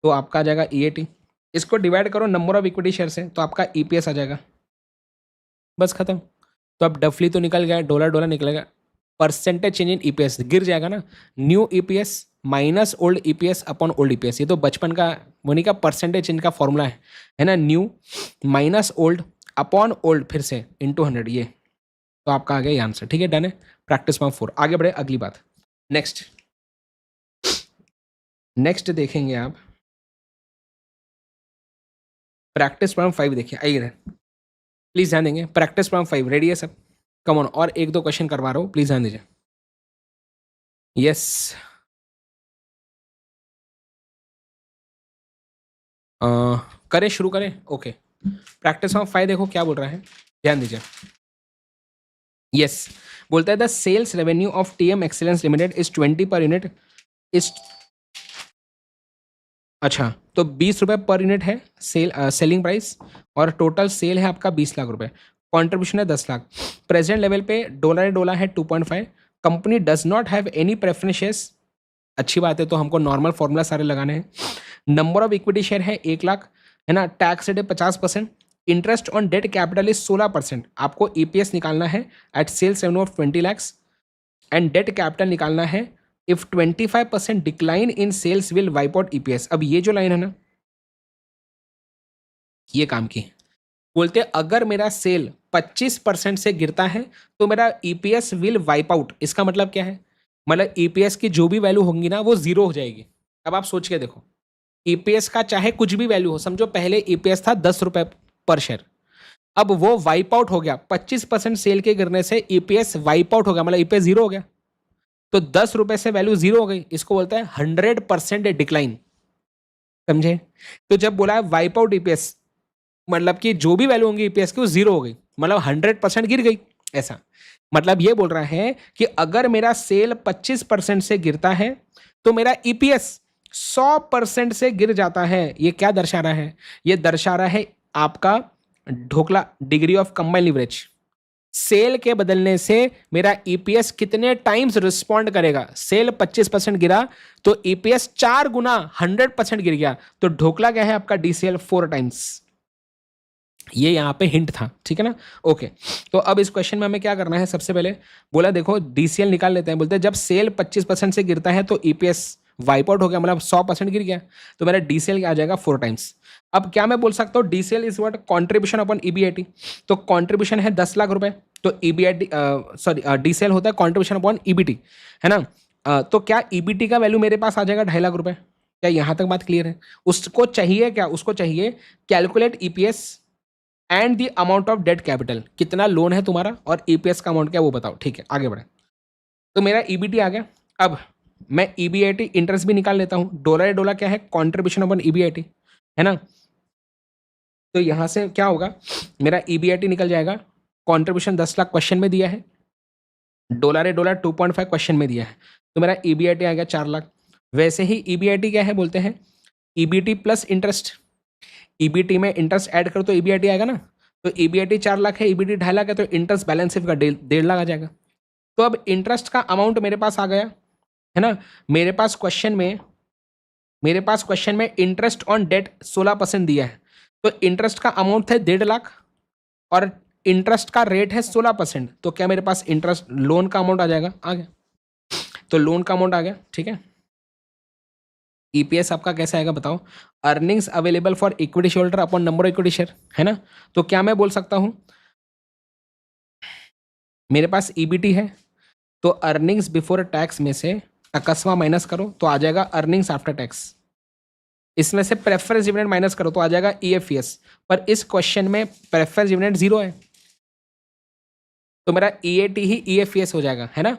Speaker 1: तो आपका आ जाएगा ईएटी, इसको डिवाइड करो नंबर ऑफ इक्विटी शेयर से, तो आपका ईपीएस आ जाएगा, बस खत्म। तो अब डफली तो निकल गया, डॉलर डॉलर निकलेगा, परसेंटेज चेंज इन ईपीएस गिर जाएगा ना, new EPS minus old EPS upon old EPS. ये तो बचपन का वही का परसेंटेज चेंज का फॉर्मूला है ना, new minus old upon old फिर से इंटू 100, ये तो आपका आ गया ये आंसर, ठीक है, डन है। प्रैक्टिस फॉर्म 4, आगे बढ़े अगली बात। नेक्स्ट देखेंगे आप प्रैक्टिस फॉर्म 5, देखिए आइए प्लीज ध्यान देंगे, प्रैक्टिस फॉर्म 5 रेडी है सब, कम ऑन, और 1-2 क्वेश्चन करवा रहा हूँ, प्लीज ध्यान दीजिए। यस, करें, शुरू करें, ओके। प्रैक्टिस फॉर्म 5 देखो क्या बोल रहा है, ध्यान दीजिए। यस, बोलता है the sales revenue of TM excellence limited is 20 per unit, is, अच्छा तो 20 रुपये पर यूनिट है सेलिंग प्राइस, और टोटल सेल है आपका 20 लाख रुपए, कॉन्ट्रीब्यूशन है 10 लाख, प्रेजेंट लेवल पे डॉलर डॉलर है 2.5, company does not have any preferences, अच्छी बात है, तो हमको नॉर्मल फॉर्मूला सारे लगाने हैं। नंबर ऑफ इक्विटी शेयर है 1 लाख, है ना, टैक्स रेट है 50%, interest on debt capital is 16%, आपको ईपीएस निकालना है at sales revenue of 20 lakhs, and debt capital निकालना है if 25% decline in sales will wipe out EPS. अब ये जो लाइन है ना, ये काम की, बोलते हैं अगर मेरा सेल 25% से गिरता है तो मेरा ईपीएस विल वाइप आउट। इसका मतलब क्या है, मतलब ईपीएस की जो भी वैल्यू होंगी ना वो जीरो हो जाएगी। अब आप सोच के देखो, ईपीएस का चाहे कुछ भी वैल्यू हो, समझो पहले ईपीएस था 10 रुपए पर शेयर, अब वो वाइप आउट हो गया, 25% सेल के गिरने से ईपीएस वाइप आउट हो गया, मतलब ईपीएस जीरो हो गया, तो 10 रुपए से वैल्यू जीरो हो गई, इसको बोलता है 100% डिक्लाइन, समझे। तो जब बोला है वाइप आउट ईपीएस, मतलब कि जो भी वैल्यू होंगी ईपीएस की वो जीरो हो गई, मतलब 100% गिर गई, ऐसा मतलब ये बोल रहा है कि अगर मेरा सेल 25% से गिरता है तो मेरा ईपीएस 100% से गिर जाता है। ये क्या दर्शा रहा है, ये दर्शा रहा है आपका ढोकला degree of combined leverage, sale के बदलने से मेरा ईपीएस कितने टाइम्स रिस्पॉन्ड करेगा। सेल 25% गिरा तो ईपीएस 4 गुना 100% गिर गया, तो ढोकला क्या है आपका डीसीएल 4 टाइम्स। ये यहाँ पे हिंट था, ठीक है ना, ओके। तो अब इस क्वेश्चन में हमें क्या करना है, सबसे पहले बोला देखो डीसीएल निकाल लेते हैं, बोलते हैं जब सेल 25% से गिरता है तो ईपीएस वाइप आउट हो गया, मतलब 100% गिर गया, तो मेरा डीसीएल क्या आ जाएगा 4 टाइम्स। अब क्या मैं बोल सकता हूँ, DCL is what, contribution upon EBIT, तो कॉन्ट्रीब्यूशन है 10 लाख रुपए, तो ईबीआईटी सॉरी डीसीएल होता है कॉन्ट्रीब्यूशन अपॉन ईबीटी, है ना। तो क्या ईबीटी का वैल्यू मेरे पास आ जाएगा 2.5 लाख रुपए, क्या यहाँ तक बात क्लियर है। उसको चाहिए क्या, उसको चाहिए calculate EPS and the amount of debt capital, कितना लोन है तुम्हारा और ईपीएस का अमाउंट क्या वो बताओ, ठीक है आगे बढ़े। तो मेरा ईबीटी आ गया, अब मैं ईबीआईटी इंटरेस्ट भी निकाल लेता हूं, डॉलर डॉलर क्या है, कॉन्ट्रीब्यूशन अपॉन ईबीआईटी, है ना। तो यहाँ से क्या होगा, मेरा EBIT निकल जाएगा। कॉन्ट्रीब्यूशन 10 लाख क्वेश्चन में दिया है, डॉलर डॉलर 2.5 क्वेश्चन में दिया है, तो मेरा EBIT आ गया 4 लाख। वैसे ही EBIT क्या है बोलते हैं, EBT प्लस इंटरेस्ट। EBT में इंटरेस्ट ऐड करो तो EBIT आएगा ना, तो EBIT 4 लाख है, EBT 2.5 लाख है, तो इंटरेस्ट बैलेंस सिर्फ का 1.5 लाख आ जाएगा। तो अब इंटरेस्ट का अमाउंट मेरे पास आ गया है ना। मेरे पास क्वेश्चन में इंटरेस्ट ऑन डेट 16% दिया है, तो इंटरेस्ट का अमाउंट है 1.5 लाख और इंटरेस्ट का रेट है 16%, तो क्या मेरे पास इंटरेस्ट लोन का अमाउंट आ जाएगा, आ गया। तो लोन का अमाउंट आ गया, ठीक है। EPS आपका कैसा आएगा बताओ, earnings available for equity share holder upon number of equity share, है ना। तो क्या मैं बोल सकता हूं, मेरे पास EBT है, तो अर्निंग्स बिफोर टैक्स में से टकसवा माइनस करो तो आ जाएगा अर्निंग्स आफ्टर टैक्स। इसमें से प्रेफरेंस डिविडेंड माइनस करो तो आ जाएगा EFES। पर इस क्वेश्चन में प्रेफरेंस डिविडेंड 0 है, तो मेरा EAT ही EFES हो जाएगा, है ना।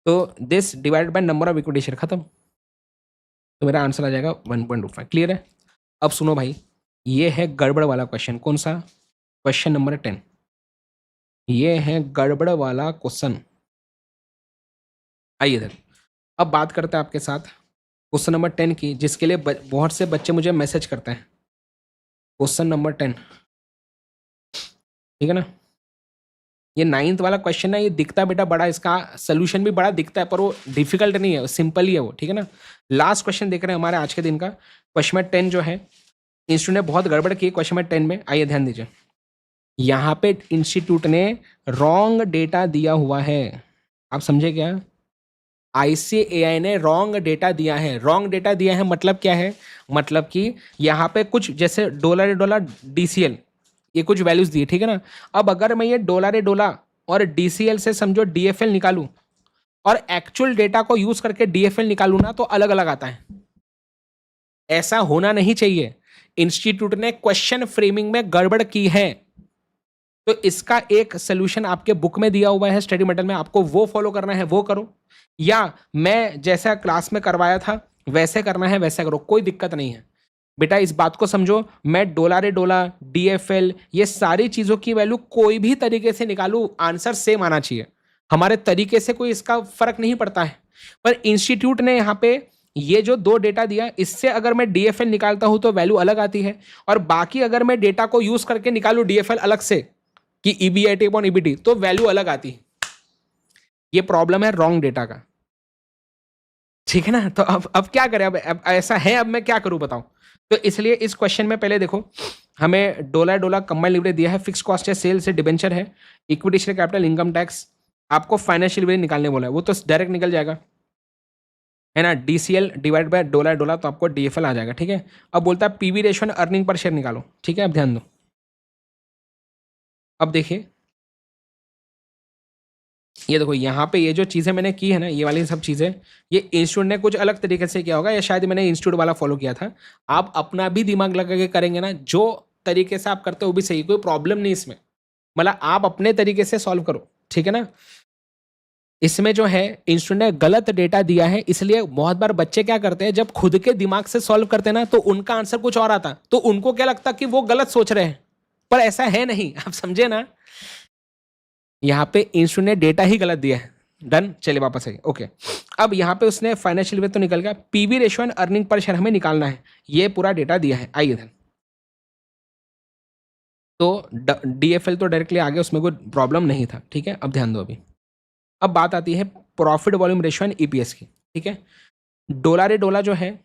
Speaker 1: तो this divided by number of equity share, खत्म। तो मेरा आंसर आ जाएगा 1.25। क्लियर है। अब सुनो भाई, ये है गड़बड़ वाला क्वेश्चन। कौन सा, क्वेश्चन नंबर 10। ये है गड़बड़ वाला क्वेश्चन। आइए इधर, अब बात करते हैं आपके साथ क्वेश्चन नंबर 10 की, जिसके लिए बहुत से बच्चे मुझे मैसेज करते हैं। क्वेश्चन नंबर 10, ठीक है ना। ये 9th वाला क्वेश्चन है, ये दिखता है बेटा बड़ा, इसका सोल्यूशन भी बड़ा दिखता है, पर वो डिफिकल्ट नहीं है, सिंपल ही है वो, ठीक है ना। लास्ट क्वेश्चन देख रहे हैं हमारे आज के दिन का, क्वेश्चन नंबर 10 जो है, इंस्टीट्यूट ने बहुत गड़बड़ की क्वेश्चन नंबर 10 में। आइए ध्यान दीजिए, यहाँ पे इंस्टीट्यूट ने रॉन्ग डेटा दिया हुआ है। आप समझे क्या, ICAI ने रॉन्ग डेटा दिया है। रॉन्ग डेटा दिया है मतलब क्या है, मतलब कि यहाँ पे कुछ जैसे डॉलर DCL, ये कुछ वैल्यूज दिए, ठीक है ना। अब अगर मैं ये डॉलर और DCL से समझो DFL निकालूं और एक्चुअल डेटा को यूज करके DFL निकालूं ना, तो अलग अलग आता है। ऐसा होना नहीं चाहिए। इंस्टीट्यूट ने क्वेश्चन फ्रेमिंग में गड़बड़ की है, तो इसका एक सोल्यूशन आपके बुक में दिया हुआ है, स्टडी मटेरियल में, आपको वो फॉलो करना है वो करो, या मैं जैसा क्लास में करवाया था वैसे करना है वैसे करो, कोई दिक्कत नहीं है। बेटा इस बात को समझो, मैं डॉलर DFL ये सारी चीजों की वैल्यू कोई भी तरीके से निकालू, आंसर सेम आना चाहिए। हमारे तरीके से कोई इसका फर्क नहीं पड़ता है। पर इंस्टीट्यूट ने यहाँ पे ये जो 2 डेटा दिया, इससे अगर मैं DFL निकालता हूं तो वैल्यू अलग आती है, और बाकी अगर मैं डेटा को यूज करके निकालू DFL अलग से कि EBIT अपॉन EBT, तो वैल्यू अलग आती है। ये प्रॉब्लम है रॉन्ग डेटा का, ठीक है ना। तो अब क्या करें, अब ऐसा है, अब मैं क्या करूं बताओ। तो इसलिए इस क्वेश्चन में पहले देखो, हमें डॉलर कंबाइंड लिवरेज दिया है, फिक्स कॉस्ट है, सेल से डिबेंचर है, equity share capital, income tax, आपको फाइनेंशियल लिवरेज निकालने बोला है, वो तो डायरेक्ट निकल जाएगा, है ना। DCL डिवाइड बाय डॉलर तो आपको DFL आ जाएगा, ठीक है। अब बोलता है PV ratio earning per share निकालो, ठीक है। अब ध्यान दो, अब देखिए, ये देखो यहाँ पे ये जो चीज़ें मैंने की है ना, ये वाली सब चीज़ें, ये इंस्टीट्यूट ने कुछ अलग तरीके से किया होगा, या शायद मैंने इंस्टीट्यूट वाला फॉलो किया था। आप अपना भी दिमाग लगा के करेंगे ना, जो तरीके से आप करते हो वो भी सही, कोई प्रॉब्लम नहीं इसमें, मतलब आप अपने तरीके से सॉल्व करो, ठीक है ना। इसमें जो है इंस्टीट्यूट ने गलत डेटा दिया है, इसलिए बहुत बार बच्चे क्या करते हैं, जब खुद के दिमाग से सॉल्व करते हैं ना, तो उनका आंसर कुछ और आता, तो उनको क्या लगता कि वो गलत सोच रहे हैं, पर ऐसा है नहीं, आप समझे ना। यहाँ पे इंस्टीट्यूट ने डेटा ही गलत दिया है। डन, चलिए वापस आइए, ओके। अब यहाँ पे उसने फाइनेंशियल वे तो निकल गया, PV ratio and earning per share हमें निकालना है, ये पूरा डेटा दिया है। आइए इधर, तो DFL तो डायरेक्टली आ गया, उसमें कोई प्रॉब्लम नहीं था, ठीक है। अब ध्यान दो, अभी अब बात आती है profit volume ratio and EPS की, ठीक है। डॉलर जो है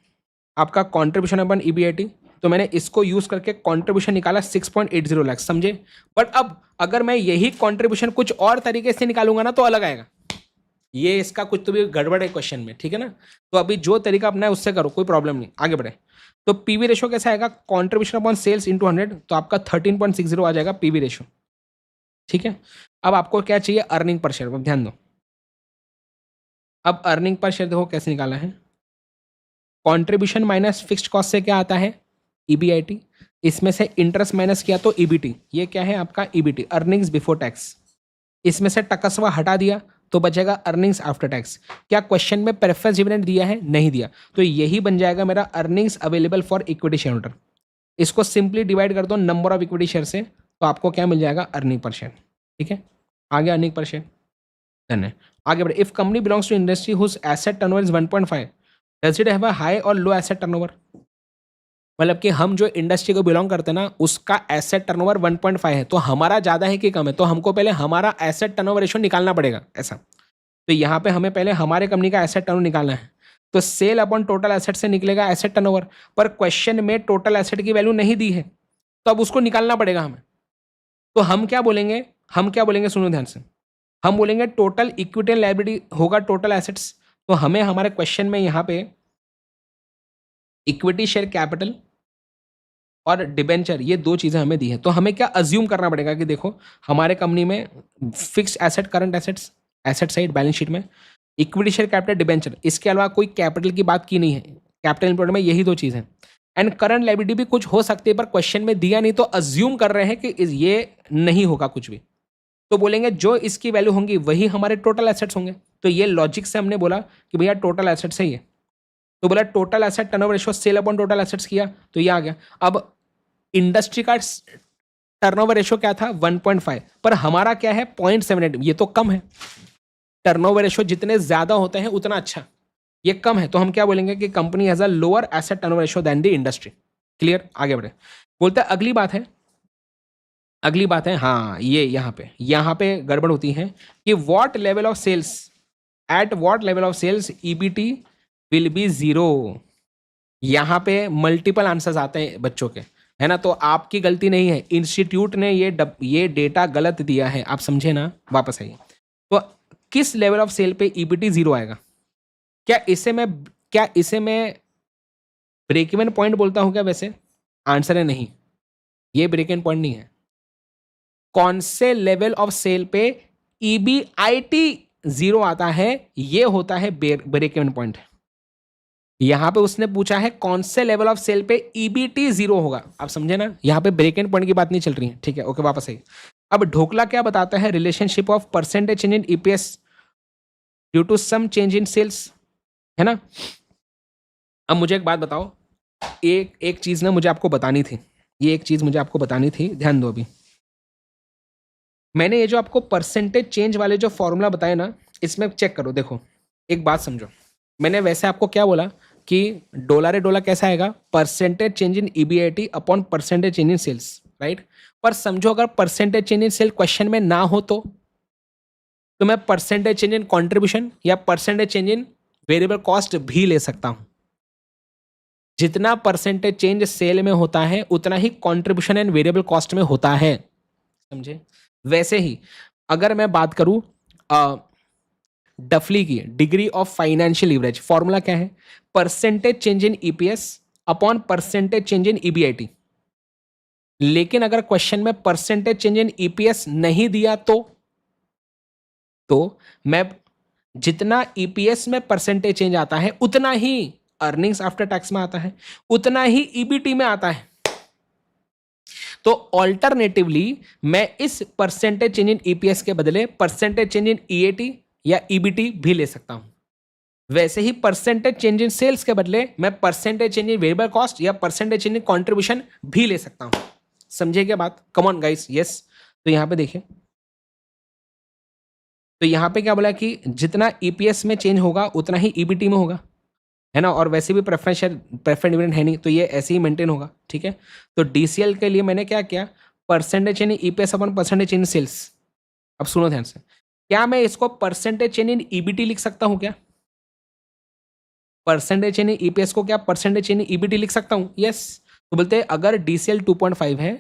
Speaker 1: आपका कॉन्ट्रीब्यूशन अपन EBIT, तो मैंने इसको यूज करके कॉन्ट्रीब्यूशन निकाला 6.80 लाख, समझे। बट अब अगर मैं यही कॉन्ट्रीब्यूशन कुछ और तरीके से निकालूंगा ना, तो अलग आएगा। ये इसका कुछ तो भी गड़बड़ है क्वेश्चन में, ठीक है ना। तो अभी जो तरीका अपना है उससे करो, कोई प्रॉब्लम नहीं, आगे बढ़े। तो PV रेशियो कैसा आएगा, कॉन्ट्रीब्यूशन अपॉन सेल्स इंटू 100, तो आपका 13.60 आ जाएगा PV रेशियो, ठीक है। अब आपको क्या चाहिए, अर्निंग पर शेयर, अब ध्यान दो। अब अर्निंग पर शेयर देखो कैसे निकाला है, कंट्रीब्यूशन माइनस फिक्स्ड कॉस्ट से क्या आता है, EBIT, इसमें से इंटरेस्ट माइनस किया तो EBT, ये क्या है आपका EBT, अर्निंग्स बिफोर टैक्स। इसमें से टकसवा हटा दिया तो बचेगा अर्निंग्स आफ्टर टैक्स। क्या क्वेश्चन में प्रेफरेंस डिविडेंड दिया है, नहीं दिया, तो यही बन जाएगा मेरा earnings available for equity share holder. इसको सिंपली डिवाइड कर दो नंबर ऑफ इक्विटी शेयर से, तो आपको क्या मिल जाएगा, अर्निंग पर शेयर। ठीक है, आगे अर्निंग पर शेयर डन है। आगे बढ़े, if company belongs to industry whose asset turnover is 1.5, does it have a high or low asset turnover? मतलब कि हम जो इंडस्ट्री को बिलोंग करते हैं ना, उसका एसेट टर्नओवर 1.5 है, तो हमारा ज़्यादा है कि कम है? तो हमको पहले हमारा एसेट टर्नओवर रेशियो निकालना पड़ेगा ऐसा। तो यहाँ पे हमें पहले हमारे कंपनी का एसेट टर्नओवर निकालना है, तो सेल अपॉन टोटल एसेट से निकलेगा एसेट टर्नओवर, पर क्वेश्चन में टोटल एसेट की वैल्यू नहीं दी है, तो अब उसको निकालना पड़ेगा हमें। तो हम क्या बोलेंगे, सुनो ध्यान से, हम बोलेंगे टोटल इक्विटी एंड लायबिलिटी होगा टोटल एसेट्स। तो हमें हमारे क्वेश्चन में यहाँ पे इक्विटी शेयर कैपिटल और डिबेंचर, ये दो चीज़ें हमें दी है। तो हमें क्या अज्यूम करना पड़ेगा कि देखो हमारे कंपनी में fix asset, current assets, asset side balance sheet में इक्विटी शेयर कैपिटल डिबेंचर, इसके अलावा कोई कैपिटल की बात की नहीं है। कैपिटल इंप्लॉयड में यही दो चीज़ है। एंड करंट लायबिलिटी भी कुछ हो सकती है, पर क्वेश्चन में दिया नहीं, तो अज्यूम कर रहे हैं कि ये नहीं होगा कुछ भी। तो बोलेंगे जो इसकी वैल्यू होंगी वही हमारे टोटल एसेट्स होंगे। तो ये लॉजिक से हमने बोला कि भैया टोटल एसेट्स है ये। तो बोला total asset turnover ratio sale upon total assets किया, तो ये आ गया। अब इंडस्ट्री का टर्नओवर रेशियो क्या था, 1.5, पर हमारा क्या है 0.78, ये तो कम है। टर्नओवर रेशियो जितने ज्यादा होते हैं उतना अच्छा, ये कम है, तो हम क्या बोलेंगे कि company has a lower asset turnover ratio than the industry. Clear, आगे बढ़े। बोलते हैं अगली बात है, हाँ ये यहाँ पे गड़बड़ होती है कि what level of sales, at what level of sales EBT will be zero. यहाँ पे मल्टीपल आंसर्स आते हैं बच्चों के, है ना? तो आपकी गलती नहीं है, इंस्टीट्यूट ने ये डेटा गलत दिया है, आप समझे ना? वापस आइए। तो किस लेवल ऑफ सेल पे ईबीटी जीरो आएगा? क्या इसे मैं ब्रेक इवन पॉइंट बोलता हूँ क्या? वैसे आंसर है नहीं, ये ब्रेक इवन पॉइंट नहीं है। कौन से लेवल ऑफ सेल पे ईबीआईटी जीरो आता है, ये होता है ब्रेक इवन पॉइंट। यहां पे उसने पूछा है कौन से लेवल ऑफ सेल पे ईबीटी जीरो होगा, आप समझे ना? यहां पे ब्रेक इवन पॉइंट की बात नहीं चल रही है, ठीक है? ओके, वापस आइए। अब ढोकला क्या बताता है, relationship of percentage change in EPS due to some change in sales, है ना? अब मुझे एक बात बताओ, एक चीज ना मुझे आपको बतानी थी, ध्यान दो। अभी मैंने ये जो आपको परसेंटेज चेंज वाले जो फॉर्मूला बताए ना, इसमें चेक करो, देखो एक बात समझो। मैंने वैसे आपको क्या बोला कि डॉलर कैसा आएगा, percentage change in EBIT upon percentage change in sales, right? पर समझो अगर percentage change in sale question में ना हो तो मैं परसेंटेज चेंज इन कॉन्ट्रीब्यूशन या percentage change in variable cost भी ले सकता हूं। जितना परसेंटेज चेंज सेल में होता है उतना ही कॉन्ट्रीब्यूशन एंड वेरिएबल कॉस्ट में होता है, समझे? वैसे ही अगर मैं बात करूं डफली की degree of financial leverage, formula क्या है, percentage change in EPS upon percentage change in EBIT. लेकिन अगर क्वेश्चन में परसेंटेज चेंज इन ईपीएस नहीं दिया तो मैं जितना ईपीएस में परसेंटेज चेंज आता है उतना ही अर्निंग्स आफ्टर टैक्स में आता है, उतना ही ईबीटी में आता है। तो ऑल्टरनेटिवली मैं इस परसेंटेज चेंज इन ईपीएस के बदले परसेंटेज चेंज इन ईएटी या ईबीटी भी ले सकता हूं। वैसे ही परसेंटेज चेंज इन सेल्स के बदले मैं percentage change in variable cost या परसेंटेज चेंज इन कंट्रीब्यूशन भी ले सकता हूं। समझे क्या बात? Come on guys, yes. तो यहां पे देखिए, तो यहां पे क्या बोला कि जितना ईपीएस में चेंज होगा उतना ही ईबीटी में होगा, है ना? और वैसे भी प्रेफरेंस डिविडेंड है नहीं, तो ये ऐसे ही मेंटेन होगा, ठीक है? तो डीसीएल के लिए मैंने क्या किया, percentage change in EPS upon percentage change in sales. अब सुनो ध्यान से, क्या मैं इसको परसेंटेज चेंज इन ईबीटी लिख सकता हूं क्या? परसेंटेज चेंज इन ईपीएस को क्या परसेंटेज चेंज इन ईबीटी लिख सकता हूं? यस। तो बोलते हैं अगर डीसीएल 2.5 है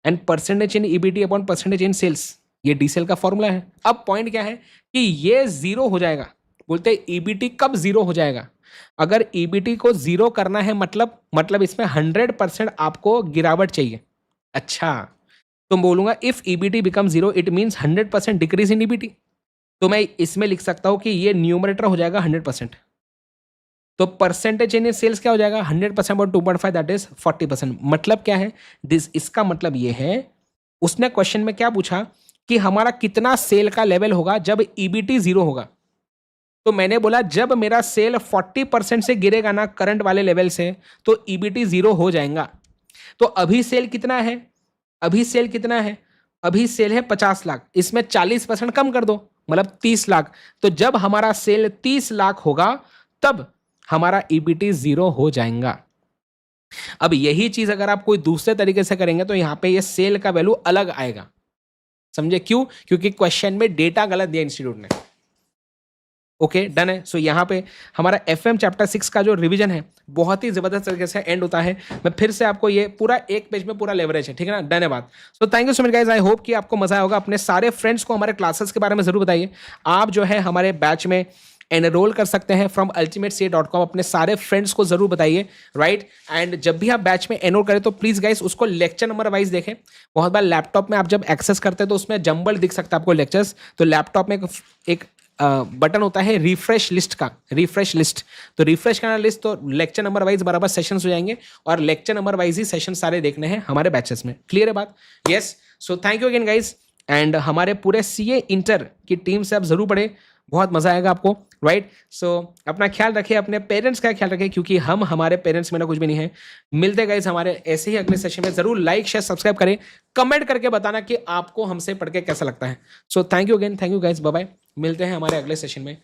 Speaker 1: and percentage in EBT upon percentage in sales, ये डीसीएल का फॉर्मूला है। अब पॉइंट क्या है कि ये जीरो हो जाएगा। बोलते हैं ईबीटी कब जीरो हो जाएगा? अगर ईबीटी को जीरो करना है मतलब इसमें 100% आपको गिरावट चाहिए। अच्छा, तो बोलूंगा if EBT become zero it means 100% decrease in EBT. तो मैं इसमें लिख सकता हूं कि ये न्यूमरेटर हो जाएगा 100%। तो परसेंटेज इन सेल्स क्या हो जाएगा, 100% और 2.5 दैट इज 40%। मतलब क्या है इसका मतलब ये है, उसने क्वेश्चन में क्या पूछा कि हमारा कितना सेल का लेवल होगा जब ईबीटी जीरो होगा। तो मैंने बोला जब मेरा सेल 40% से गिरेगा ना करंट वाले लेवल से, तो ईबीटी जीरो हो जाएगा। तो अभी सेल कितना है, अभी सेल कितना है, अभी सेल है 50 लाख, इसमें 40% कम कर दो, मतलब 30 लाख। तो जब हमारा सेल 30 लाख होगा तब हमारा ईबीटी 0 हो जाएगा। अब यही चीज अगर आप कोई दूसरे तरीके से करेंगे तो यहां पे ये सेल का वैल्यू अलग आएगा। समझे क्यों? क्योंकि क्वेश्चन में डेटा गलत दिया इंस्टीट्यूट ने। ओके डन है। सो यहाँ पे हमारा एफएम चैप्टर 6 का जो रिवीजन है बहुत ही जबरदस्त तरीके से एंड होता है। मैं फिर से आपको ये पूरा एक पेज में पूरा लेवरेज है, ठीक है ना, डन है बात। सो thank you so much guys, I hope कि आपको मजा आएगा। अपने सारे फ्रेंड्स को हमारे क्लासेस के बारे में जरूर बताइए। आप जो है हमारे बैच में एनरोल कर सकते हैं फ्रॉम ultimatec.com। अपने सारे फ्रेंड्स को जरूर बताइए, राइट। एंड जब भी आप बैच में एनरोल करें तो प्लीज गाइस उसको लेक्चर नंबर वाइज देखें। बहुत बार लैपटॉप में आप जब एक्सेस करते हैं तो उसमें जंबल दिख सकता है आपको लेक्चर्स। तो लैपटॉप में एक बटन होता है रिफ्रेश लिस्ट का, रिफ्रेश लिस्ट, तो रिफ्रेश करना लिस्ट, तो लेक्चर नंबर वाइज बराबर सेशंस हो जाएंगे और लेक्चर नंबर वाइज ही सेशन सारे देखने हैं हमारे बैचेस में। क्लियर है बात? Yes. So thank you again guys. And हमारे पूरे सीए इंटर की टीम से आप जरूर पढ़े, बहुत मजा आएगा आपको, राइट। सो अपना ख्याल रखिए, अपने पेरेंट्स का ख्याल रखिए, क्योंकि हम हमारे पेरेंट्स में ना कुछ भी नहीं है। मिलते गाइस हमारे ऐसे ही अगले सेशन में। जरूर लाइक शेयर सब्सक्राइब करें, कमेंट करके बताना कि आपको हमसे पढ़ के कैसा लगता है। So thank you again, thank you guys, bye bye. मिलते हैं हमारे अगले सेशन में।